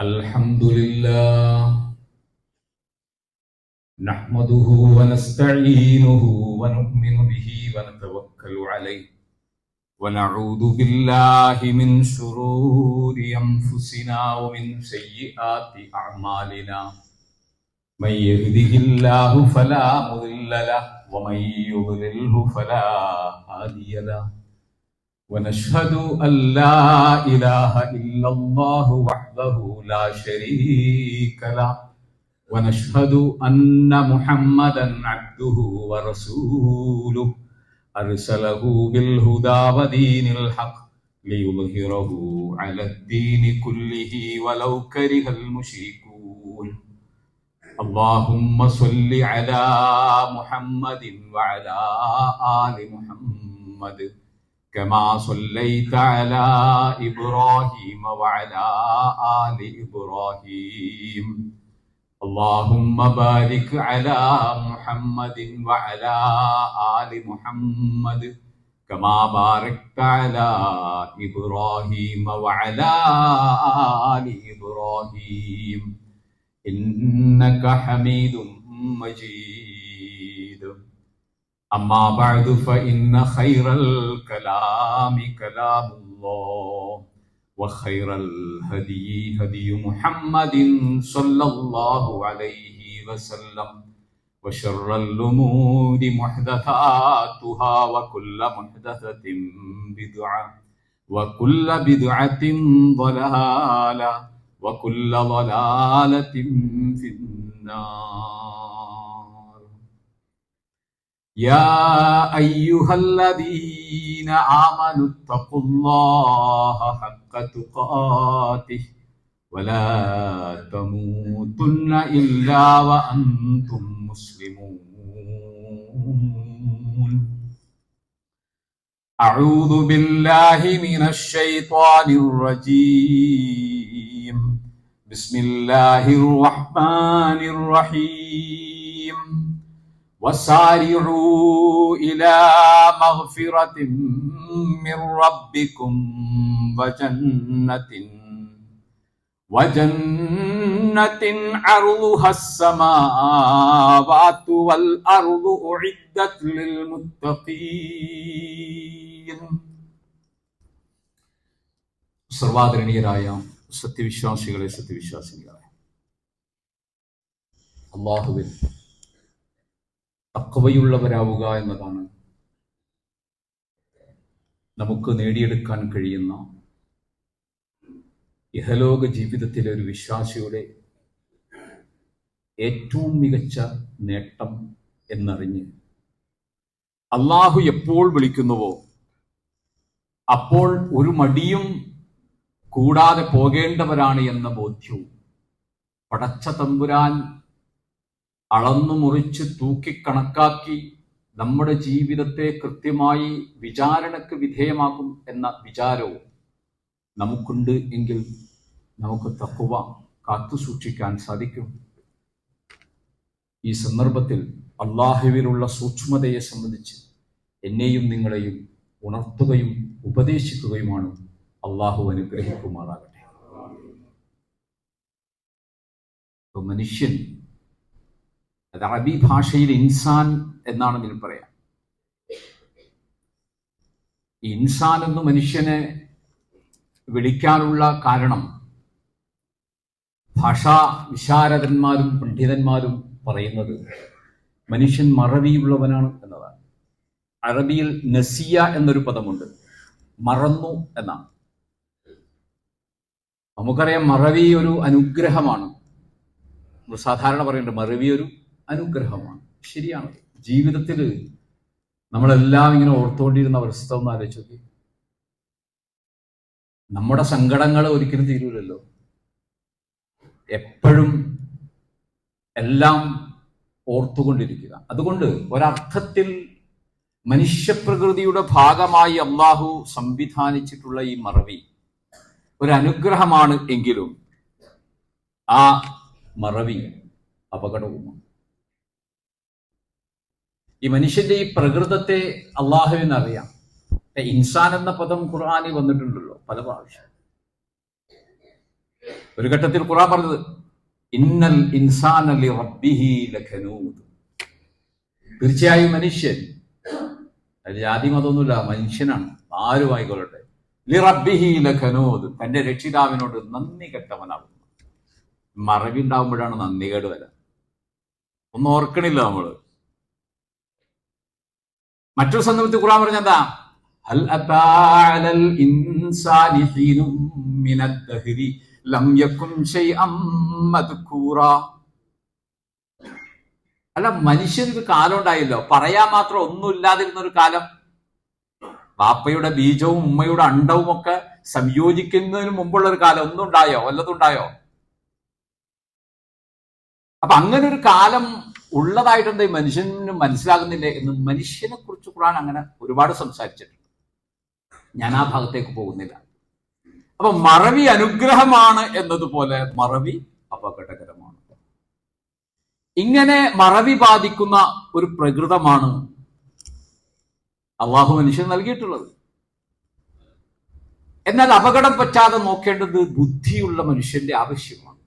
الحمد لله نحمده ونستعينه ونؤمن به ونتوكل عليه ونعوذ بالله من شرور أنفسنا ومن سيئات أعمالنا من يهده الله فلا مضل له ومن يضلله فلا هادي له ونشهد أن لا إله إلا الله وحده لا شريك له ونشهد أن محمدا عبده ورسوله أرسله بالهدى ودين الحق ليظهره على الدين كله ولو كره المشركون اللهم صل على محمد وعلى آل محمد كما صليت على إبراهيم وعلى آل إبراهيم اللهم بارك على محمد وعلى آل محمد كما باركت على إبراهيم وعلى آل إبراهيم إنك حميد مجيد أما بعد فإن خير الكلام كلام الله وخير الهدي هدي محمد صلى الله عليه وسلم وشر الأمور محدثاتها وكل محدثة بدعة وكل بدعة ضلالة وكل ضلالة في النار يا أيها الذين آمنوا اتقوا الله حق تقاته ولا تموتن إلا وأنتم مسلمون أعوذ بالله من الشيطان الرجيم بسم الله الرحمن الرحيم وسارعوا إلى مغفرة من ربكم وجنة عرضها السماوات والأرض أعدت للمتقين. സർവാദരണീയരായ സത്യവിശ്വാസികളെ സത്യവിശ്വാസിനികളെ, അല്ലാഹുവിൽ തഖ്വയുള്ളവരാവുക എന്നതാണ് നമുക്ക് നേടിയെടുക്കാൻ കഴിയുന്ന ഇഹലോക ജീവിതത്തിലെ ഒരു വിശ്വാസിയുടെ ഏറ്റവും മികച്ച നേട്ടം എന്നറിഞ്ഞ് അള്ളാഹു എപ്പോൾ വിളിക്കുന്നുവോ അപ്പോൾ ഒരു മടിയും കൂടാതെ പോകേണ്ടവരാണ് എന്ന ബോധ്യവും പടച്ച തമ്പുരാൻ അളന്നു മുറിച്ച് തൂക്കിക്കണക്കാക്കി നമ്മുടെ ജീവിതത്തെ കൃത്യമായി വിചാരണക്ക് വിധേയമാക്കും എന്ന വിചാരവും നമുക്കുണ്ട് എങ്കിൽ നമുക്ക് തഖ്വ കാത്തു സൂക്ഷിക്കാൻ സാധിക്കും. ഈ സന്ദർഭത്തിൽ അള്ളാഹുവിലുള്ള സൂക്ഷ്മതയെ സംബന്ധിച്ച് എന്നെയും നിങ്ങളെയും ഉണർത്തുകയും ഉപദേശിക്കുകയുമാണ്. അള്ളാഹു അനുഗ്രഹിക്കുമാറാകട്ടെ. മനുഷ്യൻ, അത് അറബി ഭാഷയിൽ ഇൻസാൻ എന്നാണ് ഇതിന് പറയാം. ഈ ഇൻസാൻ എന്ന് മനുഷ്യനെ വിളിക്കാനുള്ള കാരണം ഭാഷാ വിശാരദന്മാരും പണ്ഡിതന്മാരും പറയുന്നത് മനുഷ്യൻ മറവിയുള്ളവനാണ് എന്നതാണ്. അറബിയിൽ നസിയ എന്നൊരു പദമുണ്ട്, മറന്നു എന്നാണ്. നമുക്കറിയാം മറവി ഒരു അനുഗ്രഹമാണ്. നമ്മൾ സാധാരണ പറയുന്നുണ്ട് മറവി ഒരു അനുഗ്രഹമാണ്. ശരിയാണ്. ജീവിതത്തിൽ നമ്മളെല്ലാം ഇങ്ങനെ ഓർത്തുകൊണ്ടിരുന്ന അവസ്ഥ ഒന്ന് ആലോചിച്ച് നോക്കി. നമ്മുടെ സങ്കടങ്ങൾ ഒരിക്കലും തീരൂലല്ലോ. എപ്പോഴും എല്ലാം ഓർത്തുകൊണ്ടിരിക്കുക. അതുകൊണ്ട് ഒരർത്ഥത്തിൽ മനുഷ്യപ്രകൃതിയുടെ ഭാഗമായി അള്ളാഹു സംവിധാനിച്ചിട്ടുള്ള ഈ മറവി ഒരു അനുഗ്രഹമാണ്. എങ്കിലും ആ മറവി അപകടവുമാണ്. ഈ മനുഷ്യന്റെ ഈ പ്രകൃതത്തെ അള്ളാഹുവിന് അറിയാം. ഇൻസാൻ എന്ന പദം ഖുർആനിൽ വന്നിട്ടുണ്ടല്ലോ പല പ്രാവശ്യം. ഒരു ഘട്ടത്തിൽ ഖുർആൻ പറഞ്ഞത് ഇന്നൽ ഇൻസാന ലിറബ്ബിഹി ലകനൂദ്, തീർച്ചയായും മനുഷ്യൻ, അത് ജാതി മതമൊന്നുമില്ല, മനുഷ്യനാണ്, ആരും ആയിക്കൊള്ളട്ടെ, ലിറബ്ബിഹി ലകനൂദ്, തന്റെ രക്ഷിതാവിനോട് നന്ദി കെട്ടവനാകുന്നു. മറവി ഉണ്ടാകുമ്പോഴാണ് നന്ദി കേട് വരാൻ. ഒന്നും ഓർക്കണില്ല നമ്മള്. മറ്റൊരു സന്ദർഭത്തിൽ ഖുർആൻ പറഞ്ഞെന്താ, ഹൽ അതാ അലൽ ഇൻസാനി ഹീനും മിനദ് ദഹ്രി ലം യകുൻ ശൈഅൻ മദ്കൂറാ. അല്ല, മനുഷ്യനൊരു കാലം ഉണ്ടായില്ലോ, പറയാൻ മാത്രം ഒന്നും ഇല്ലാതിരുന്നൊരു കാലം. വാപ്പയുടെ ബീജവും ഉമ്മയുടെ അണ്ടവും ഒക്കെ സംയോജിക്കുന്നതിന് മുമ്പുള്ള ഒരു കാലം ഒന്നും ഉണ്ടായോ? വല്ലതും ഉണ്ടായോ? അപ്പൊ അങ്ങനെ ഒരു കാലം ഉള്ളതായിട്ടുണ്ട് മനുഷ്യന് മനസ്സിലാകുന്നില്ലേ എന്ന് മനുഷ്യനെ കുറിച്ച് ഖുർആൻ അങ്ങനെ ഒരുപാട് സംസാരിച്ചിട്ടുണ്ട്. ഞാൻ ആ ഭാഗത്തേക്ക് പോകുന്നില്ല. അപ്പൊ മറവി അനുഗ്രഹമാണ് എന്നതുപോലെ മറവി അപകടകരമാണ്. ഇങ്ങനെ മറവി ബാധിക്കുന്ന ഒരു പ്രകൃതമാണ് അള്ളാഹു മനുഷ്യന് നൽകിയിട്ടുള്ളത്. എന്നാൽ അപകടം പറ്റാതെ നോക്കേണ്ടത് ബുദ്ധിയുള്ള മനുഷ്യന്റെ ആവശ്യമാണ്.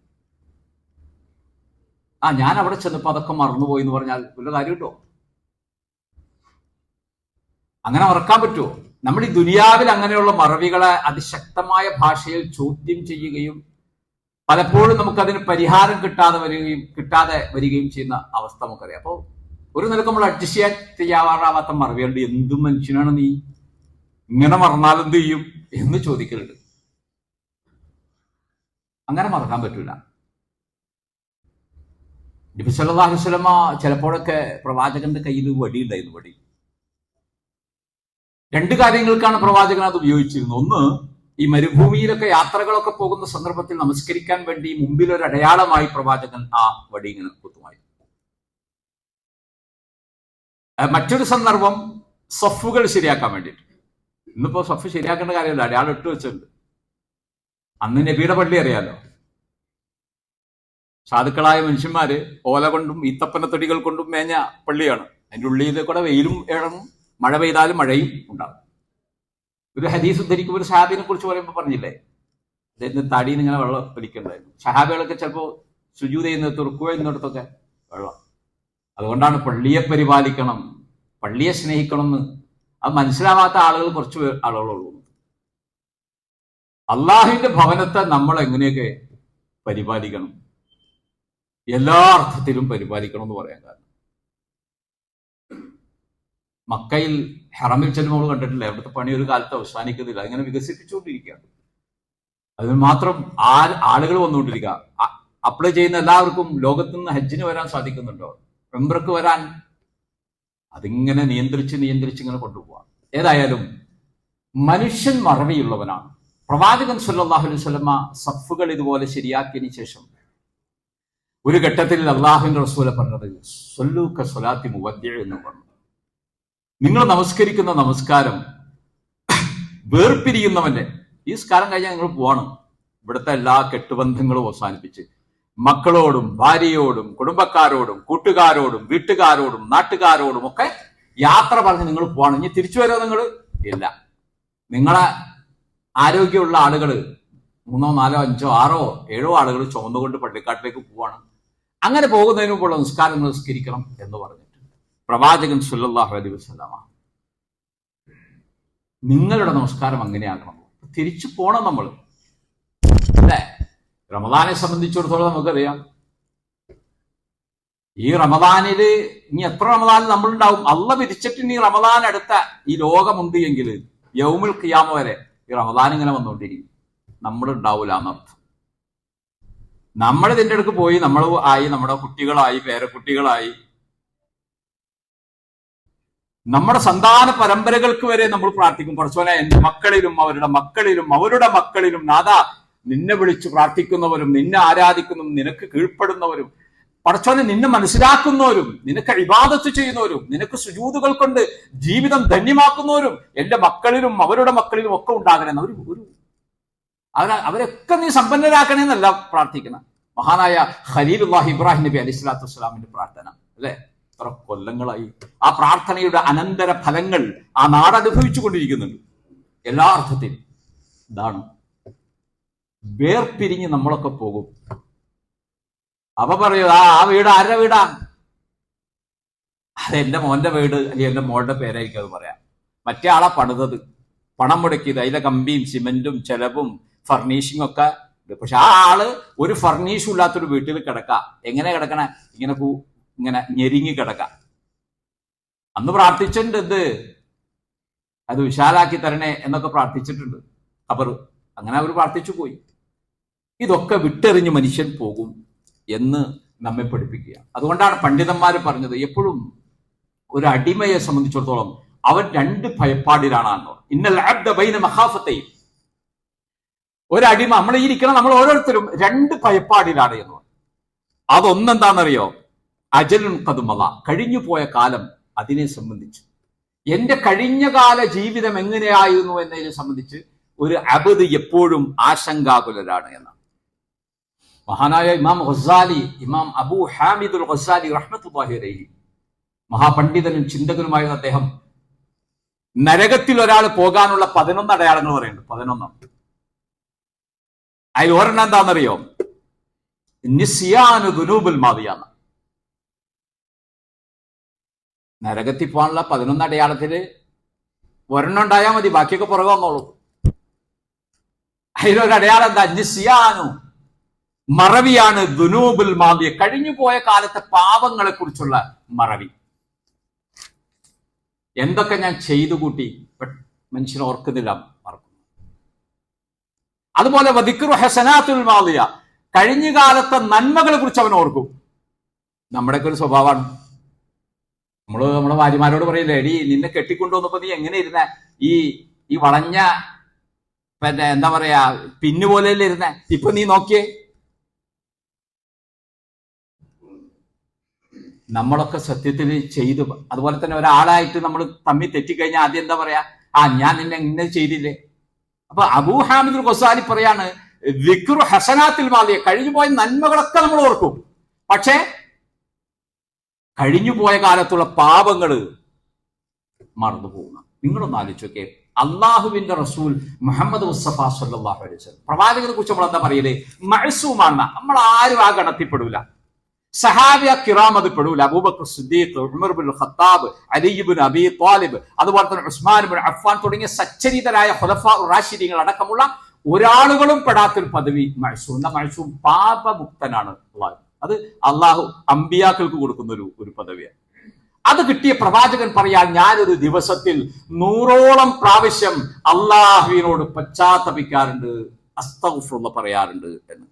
ഞാൻ അവിടെ ചെന്നപ്പോ അതൊക്കെ മറന്നുപോയി എന്ന് പറഞ്ഞാൽ വല്ല കാര്യമുണ്ടോ? അങ്ങനെ മറക്കാൻ പറ്റുമോ? നമ്മൾ ഈ ദുനിയാവിൽ അങ്ങനെയുള്ള മറവികളെ അതിശക്തമായ ഭാഷയിൽ ചോദ്യം ചെയ്യുകയും പലപ്പോഴും നമുക്കതിന് പരിഹാരം കിട്ടാതെ വരികയും ചെയ്യുന്ന അവസ്ഥ നമുക്കറിയാം. അപ്പോൾ ഒരു നിലക്ക് നമ്മൾ അഡ്ജസ്റ്റ് ചെയ്യാൻ തയ്യാറാവാത്ത മറവികളുണ്ട്. എന്തും മനുഷ്യനാണ് നീ, ഇങ്ങനെ മറന്നാൽ എന്ത് ചെയ്യും എന്ന് ചോദിക്കലുണ്ട്. അങ്ങനെ മറക്കാൻ പറ്റൂല. നബി സല്ലല്ലാഹു അലൈഹി വസല്ലമ ചിലപ്പോഴൊക്കെ പ്രവാചകന്റെ കയ്യിൽ വടി ഉണ്ടായിരുന്നു. വടി രണ്ട് കാര്യങ്ങൾക്കാണ് പ്രവാചകൻ അത് ഉപയോഗിച്ചിരുന്നത്. ഒന്ന്, ഈ മരുഭൂമിയിലൊക്കെ യാത്രകളൊക്കെ പോകുന്ന സന്ദർഭത്തിൽ നമസ്കരിക്കാൻ വേണ്ടി മുമ്പിലൊരു അടയാളമായി പ്രവാചകൻ ആ വടി ഇങ്ങനെ കുത്തുമായി. മറ്റൊരു സന്ദർഭം സഫുകൾ ശരിയാക്കാൻ വേണ്ടിയിട്ട്. ഇന്നിപ്പോ സഫ് ശരിയാക്കേണ്ട കാര്യമല്ല, അടയാളം ഇട്ട് വെച്ചിട്ടുണ്ട്. അന്ന് നബിയുടെ പള്ളി അറിയാലോ, സാധുക്കളായ മനുഷ്യന്മാര് ഓല കൊണ്ടും ഈത്തപ്പനത്തൊടികൾ കൊണ്ടും മേഞ്ഞ പള്ളിയാണ്. അതിൻ്റെ ഉള്ളിൽ കൂടെ വെയിലും ഇഴങ്ങും, മഴ പെയ്താലും മഴയും ഉണ്ടാകും. ഒരു ഹദീസ് ഉദ്ധരിക്കുമ്പോൾ ഒരു സഹാബിനെ കുറിച്ച് പറയുമ്പോൾ പറഞ്ഞില്ലേ, അദ്ദേഹത്തിന് തടിയിൽ ഇങ്ങനെ വെള്ളം പിടിക്കണ്ടായിരുന്നു. സഹാബികളൊക്കെ ചിലപ്പോൾ സുജൂദ് ചെയ്യുന്നിടത്ത് റുക്കൂ ചെയ്യുന്നിടത്തൊക്കെ വെള്ളം. അതുകൊണ്ടാണ് പള്ളിയെ പരിപാലിക്കണം, പള്ളിയെ സ്നേഹിക്കണം എന്ന് അത് മനസ്സിലാവാത്ത ആളുകൾ കുറച്ച് ആളുകളുള്ളൂ. അള്ളാഹുവിന്റെ ഭവനത്തെ നമ്മൾ എങ്ങനെയൊക്കെ പരിപാലിക്കണം, എല്ലാ അർത്ഥത്തിലും പരിപാലിക്കണം എന്ന് പറയാൻ കാരണം, മക്കയിൽ ഹറമിൽ ചെല്ലുമ്പോൾ കണ്ടിട്ടില്ല, അവിടുത്തെ പണി ഒരു കാലത്ത് അവസാനിക്കുന്നില്ല, അങ്ങനെ വികസിപ്പിച്ചുകൊണ്ടിരിക്കുകയാണ്. അതിന് മാത്രം ആളുകൾ വന്നുകൊണ്ടിരിക്കുക. അപ്ലൈ ചെയ്യുന്ന എല്ലാവർക്കും ലോകത്തു നിന്ന് ഹജ്ജിന് വരാൻ സാധിക്കുന്നുണ്ടോ, ഉംറക്ക് വരാൻ, അതിങ്ങനെ നിയന്ത്രിച്ച് ഇങ്ങനെ കൊണ്ടുപോവാം. ഏതായാലും മനുഷ്യൻ മറവിയുള്ളവനാണ്. പ്രവാചകൻ സല്ലല്ലാഹു അലൈഹി വസല്ലമ സഫുകൾ ഇതുപോലെ ശരിയാക്കിയതിനു ശേഷം ഒരു ഘട്ടത്തിൽ അള്ളാഹുവിന്റെ റസൂല പറഞ്ഞത് സ്വല്ലൂക സ്വലാത്തി മുവദ്ദിഅ എന്ന് പറഞ്ഞു. നിങ്ങൾ നമസ്കരിക്കുന്ന നമസ്കാരം വേർപിരിയുന്നവന്റെ, ഈ സ്കാരം കഴിഞ്ഞാൽ നിങ്ങൾ പോവാണ്, ഇവിടുത്തെ എല്ലാ കെട്ടുബന്ധങ്ങളും അവസാനിപ്പിച്ച് മക്കളോടും ഭാര്യയോടും കുടുംബക്കാരോടും കൂട്ടുകാരോടും വീട്ടുകാരോടും നാട്ടുകാരോടും ഒക്കെ യാത്ര പറഞ്ഞ് നിങ്ങൾ പോവാണ്. ഇനി തിരിച്ചു വരുമോ നിങ്ങൾ? ഇല്ല. നിങ്ങളെ ആരോഗ്യമുള്ള ആളുകൾ 3, 4, 5, 6, 7 ആളുകൾ ചുമന്നുകൊണ്ട് പള്ളിക്കാട്ടിലേക്ക് പോവാണ്. അങ്ങനെ പോകുന്നതിന് മുമ്പുള്ള നിസ്കാരം നിസ്കരിക്കണം എന്ന് പറഞ്ഞിട്ട് പ്രവാചകൻ സല്ലല്ലാഹു അലൈഹി വസല്ലമ നിങ്ങളുടെ നമസ്കാരം അങ്ങനെയാക്കണം, തിരിച്ചു പോണം നമ്മൾ, അല്ലേ? റമദാനെ സംബന്ധിച്ചിടത്തോളം നമുക്കറിയാം, ഈ റമദാനില് ഇനി എത്ര റമദാൻ നമ്മളുണ്ടാവും, അള്ള വിധിച്ചിട്ട് ഇനി റമദാൻ അടുത്ത ഈ ലോകമുണ്ട് എങ്കിൽ യൗമുൽ ഖിയാമ വരെ ഈ റമദാൻ ഇങ്ങനെ വന്നുകൊണ്ടിരിക്കും, നമ്മൾ ഉണ്ടാവൂല എന്നർത്ഥം. നമ്മൾ ഇതിൻ്റെ അടുക്ക് പോയി, നമ്മൾ ആയി, നമ്മുടെ കുട്ടികളായി, പേരക്കുട്ടികളായി, നമ്മുടെ സന്താന പരമ്പരകൾക്ക് വരെ നമ്മൾ പ്രാർത്ഥിക്കും, പടച്ചോനെ എന്റെ മക്കളിലും അവരുടെ മക്കളിലും അവരുടെ മക്കളിലും നാഥാ നിന്നെ വിളിച്ചു പ്രാർത്ഥിക്കുന്നവരും നിന്നെ ആരാധിക്കുന്നതും നിനക്ക് കീഴ്പ്പെടുന്നവരും, പടച്ചോനെ നിന്നെ മനസ്സിലാക്കുന്നവരും നിനക്ക് ഇബാദത്ത് ചെയ്യുന്നവരും നിനക്ക് സുജൂദുകൾ കൊണ്ട് ജീവിതം ധന്യമാക്കുന്നവരും എന്റെ മക്കളിലും അവരുടെ മക്കളിലും ഒക്കെ ഉണ്ടാകണമെന്ന് അവരൊക്കെ നീ സമ്പന്നരാക്കണേന്നല്ല പ്രാർത്ഥിക്കുന്ന മഹാനായ ഖലീലുല്ലാഹി ഇബ്രാഹിം നബി അലൈഹി സ്വലാത്തു വസ്സലാമിന്റെ പ്രാർത്ഥന, അല്ലെ? എത്ര കൊല്ലങ്ങളായി ആ പ്രാർത്ഥനയുടെ അനന്തര ഫലങ്ങൾ ആ നാട് അനുഭവിച്ചു കൊണ്ടിരിക്കുന്നുണ്ട്. എല്ലാ അർത്ഥത്തിലും ഇതാണ് വേർപിരിഞ്ഞ് നമ്മളൊക്കെ പോകും. അപ്പൊ പറയൂ, ആ വീട് ആരുടെ വീടാ? അത് എന്റെ മോന്റെ വീട് അല്ലെങ്കിൽ എന്റെ മോളുടെ പേരായിരിക്കും അത് പറയാം. മറ്റേ ആളാ പണിതത്, പണം മുടക്കിയത്, അതിലെ കമ്പിയും സിമെന്റും ചെലവും ഫർണിഷിംഗ് ഒക്കെ. പക്ഷെ ആ ആള് ഒരു ഫർണിഷും ഇല്ലാത്തൊരു വീട്ടിൽ കിടക്കാം. എങ്ങനെ കിടക്കണേ? ഇങ്ങനെ ഞെരിങ്ങി കിടക്കാം. അന്ന് പ്രാർത്ഥിച്ചിട്ടുണ്ട്, അത് വിശാലാക്കി തരണേ എന്നൊക്കെ പ്രാർത്ഥിച്ചിട്ടുണ്ട് ഖബർ. അങ്ങനെ അവർ പ്രാർത്ഥിച്ചു പോയി. ഇതൊക്കെ വിട്ടെറിഞ്ഞ് മനുഷ്യൻ പോകും എന്ന് നമ്മെ പഠിപ്പിക്കുക. അതുകൊണ്ടാണ് പണ്ഡിതന്മാർ പറഞ്ഞത്, എപ്പോഴും ഒരു അടിമയെ സംബന്ധിച്ചിടത്തോളം അവൻ രണ്ട് ഭയപ്പാടിലാണോ. ഇന്നൽ അബ്ദ ബൈന മഖാഫത്തൈൻ. ഒരടിമ, നമ്മൾ ഇരിക്കണം, നമ്മൾ ഓരോരുത്തരും രണ്ട് ഭയപ്പാടിലാണ് എന്ന്. അതൊന്നെന്താണെന്നറിയോ? അജലുൻ ഖദ്മള, കഴിഞ്ഞു പോയ കാലം, അതിനെ സംബന്ധിച്ച്. എന്റെ കഴിഞ്ഞകാല ജീവിതം എങ്ങനെയായിരുന്നു എന്നതിനെ സംബന്ധിച്ച് ഒരു അബ്ദ് എപ്പോഴും ആശങ്കാകുലരാണ് എന്നാണ്. മഹാനായ ഇമാം ഖസാലി, ഇമാം അബൂ ഹാമിദുൽ ഖസാലി റഹ്മത്തുള്ളാഹി അലൈഹി, മഹാപണ്ഡിതനും ചിന്തകനുമായിരുന്ന അദ്ദേഹം നരകത്തിൽ ഒരാൾ പോകാനുള്ള 11 അടയാളങ്ങൾ പറയുന്നുണ്ട്. 11. അതിൽ ഒരെണ്ണം എന്താണെന്നറിയോ? നിസ്യാനു ദുനൂബുൽ മാദിയാണ്. നരകത്തിൽ പോകാനുള്ള 11 അടയാളത്തില് ഒരെണ്ണം ഉണ്ടായാൽ മതി, ബാക്കിയൊക്കെ പുറകെ വന്നോളൂ. അതിലൊരു അടയാളം എന്താ? നിസ്യാനു, മറവിയാണ്. ദുനൂബുൽ മാദിയ, കഴിഞ്ഞു പോയ കാലത്തെ പാപങ്ങളെ കുറിച്ചുള്ള മറവി. എന്തൊക്കെ ഞാൻ ചെയ്തു കൂട്ടി, മനുഷ്യൻ ഓർക്കുന്നില്ല, മറക്കുന്നു. അതുപോലെ വദിക്റു ഹസനാത്തുൽ മാദിയ, കഴിഞ്ഞ കാലത്തെ നന്മകളെ കുറിച്ച് അവൻ ഓർക്കും. നമ്മുടെയൊക്കെ ഒരു സ്വഭാവമാണ്. നമ്മുടെ ഭാര്യമാരോട് പറയില്ലേ, എടി നിന്നെ കെട്ടിക്കൊണ്ടുവന്നപ്പോ നീ എങ്ങനെ ഇരുന്ന, ഈ വളഞ്ഞ എന്താ പറയാ പിന്നു പോലെയല്ലേ ഇരുന്ന, ഇപ്പൊ നീ നോക്കിയേ. നമ്മളൊക്കെ സത്യത്തിൽ ചെയ്തു. അതുപോലെ തന്നെ ഒരാളായിട്ട് നമ്മൾ തമ്മിൽ തെറ്റിക്കഴിഞ്ഞാൽ ആദ്യം എന്താ പറയാ? ഞാൻ നിന്നെ ഇങ്ങനെ ചെയ്തില്ലേ. അപ്പൊ അബൂ ഹാമിദുൽ ഖസാലി പറയാണ്, ദിക്റു ഹസനാത്തിൽ മാദിയ, കഴിഞ്ഞുപോയ നന്മകളൊക്കെ നമ്മൾ ഓർക്കും, പക്ഷേ കഴിഞ്ഞുപോയ കാലത്തുള്ള പാപങ്ങള് മറന്നു പോകുന്ന. നിങ്ങളൊന്ന് ആലോചിച്ചൊക്കെ, അള്ളാഹുവിന്റെ റസൂൽ മുഹമ്മദ് മുസ്തഫ സല്ലല്ലാഹു അലൈഹി വസല്ലം പ്രവാചകനെ കുറിച്ച് നമ്മൾ എന്താ പറയല്? മഅ്സൂമാണ്. നമ്മൾ ആരും ആ ഗണത്തിൽപ്പെടൂല. സഹാബിയ കിറാം അത് പെടൂല. അബൂബക്കർ സിദ്ദീഖ്, ഉമർ ഇബ്നുൽ ഖത്താബ്, അലി ഇബ്നു അബീ ത്വാലിബ്, അതുപോലെ തന്നെ ഉസ്മാൻ ഇബ്നു അഫ്ഫാൻ തുടങ്ങിയ സച്ചരിതരായ ഖുലഫാ റാഷിദീങ്ങൾ അടക്കമുള്ള ഒരാളുകളും പെടാത്തൊരു പദവി മഅ്സൂം. മഅ്സൂം പാപമുക്തനാണ്. അത് അള്ളാഹു അമ്പിയാക്കൾക്ക് കൊടുക്കുന്ന ഒരു പദവിയാണ്. അത് കിട്ടിയ പ്രവാചകൻ പറയാൻ, ഞാനൊരു ദിവസത്തിൽ 100ഓളം പ്രാവശ്യം അള്ളാഹുവിനോട് പശ്ചാത്തപിക്കാറുണ്ട്, അസ്തഗ്ഫിറുല്ലാഹ് പറയാറുണ്ട് എന്ന്.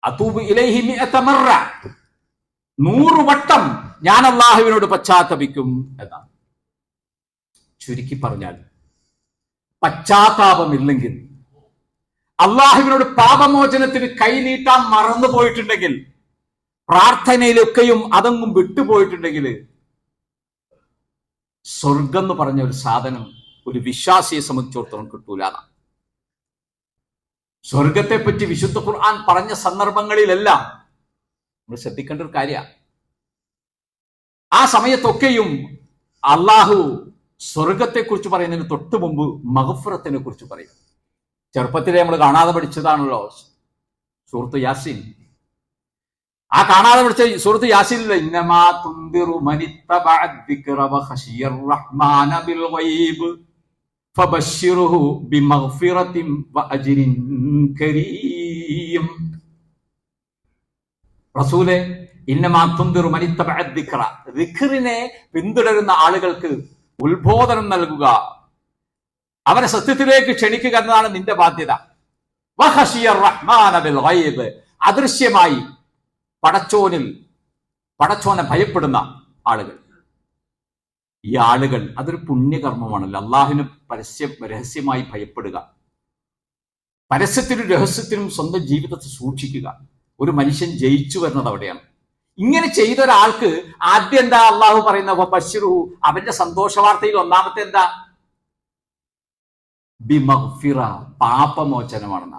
അതൂബു ഇലൈഹി 100 മറ, 100 വട്ടം ഞാൻ അള്ളാഹുവിനോട് പശ്ചാത്തപിക്കും എന്നാണ്. ചുരുക്കി പറഞ്ഞാൽ, പശ്ചാത്താപമില്ലെങ്കിൽ, അള്ളാഹുവിനോട് പാപമോചനത്തിന് കൈനീട്ടാൻ മറന്നുപോയിട്ടുണ്ടെങ്കിൽ, പ്രാർത്ഥനയിലൊക്കെയും അതൊന്നും വിട്ടുപോയിട്ടുണ്ടെങ്കിൽ, സ്വർഗം എന്ന് പറഞ്ഞ ഒരു സാധനം ഒരു വിശ്വാസിയെ സംബന്ധിച്ചിടത്തോളം കിട്ടൂല. സ്വർഗത്തെ പറ്റി വിശുദ്ധ ഖുർആൻ പറഞ്ഞ സന്ദർഭങ്ങളിലെല്ലാം നമ്മൾ ശ്രദ്ധിക്കേണ്ട ഒരു കാര്യമാണ്. ആ സമയത്തൊക്കെയും അള്ളാഹു സ്വർഗത്തെ കുറിച്ച് പറയുന്നതിന് തൊട്ട് മുമ്പ് മഗ്ഫിറത്തിനെ കുറിച്ച് പറയും. ചെറുപ്പത്തിലെ നമ്മൾ കാണാതെ പഠിച്ചതാണല്ലോ സൂറത്ത് യാസീൻ. ആ കാണാതെ പഠിച്ച സൂറത്ത് യാസീനിലെ ഇന്നമാ തുൻദിറു മനിത്തബഅ ദിക്റ വഖശിയർ റഹ്മാന ബിൽ ഗൈബ് ഫബശ്ശിറുഹു ബിമഗ്ഫിറത്തിൻ വഅജ്രിൻ കരീം. റസൂലേ, ഇന്നമാ തുൻദിറു മനിത്തബഅ ദിക്റ, ദിക്റിനെ പിന്തുടരുന്ന ആളുകൾക്ക് ഉത്ബോധനം നൽകുക, അവരെ സത്യത്തിലേക്ക് ക്ഷണിക്കുക എന്നതാണ് നിന്റെ ബാധ്യത. വഖശിയർ റഹ്മാന ബിൽ ഗൈബ്, അദൃശ്യമായി പടച്ചോനെ ഭയപ്പെടുന്ന ആളുകൾ. ഈ ആളുകൾ അതൊരു പുണ്യകർമ്മമാണല്ലോ. അള്ളാഹുവിന് രഹസ്യമായി ഭയപ്പെടുക, പരസ്യത്തിനും രഹസ്യത്തിനും സ്വന്തം ജീവിതത്തെ സൂക്ഷിക്കുക. ഒരു മനുഷ്യൻ ജയിച്ചു വരുന്നത് അവിടെയാണ്. ഇങ്ങനെ ചെയ്ത ഒരാൾക്ക് ആദ്യം എന്താ അള്ളാഹു പറയുന്ന? ബശ്ശിറുഹു, അവന്റെ സന്തോഷ വാർത്തയിൽ ഒന്നാമത്തെ എന്താ? ബിമഗ്ഫിറ, പാപമോചനമാണെന്ന.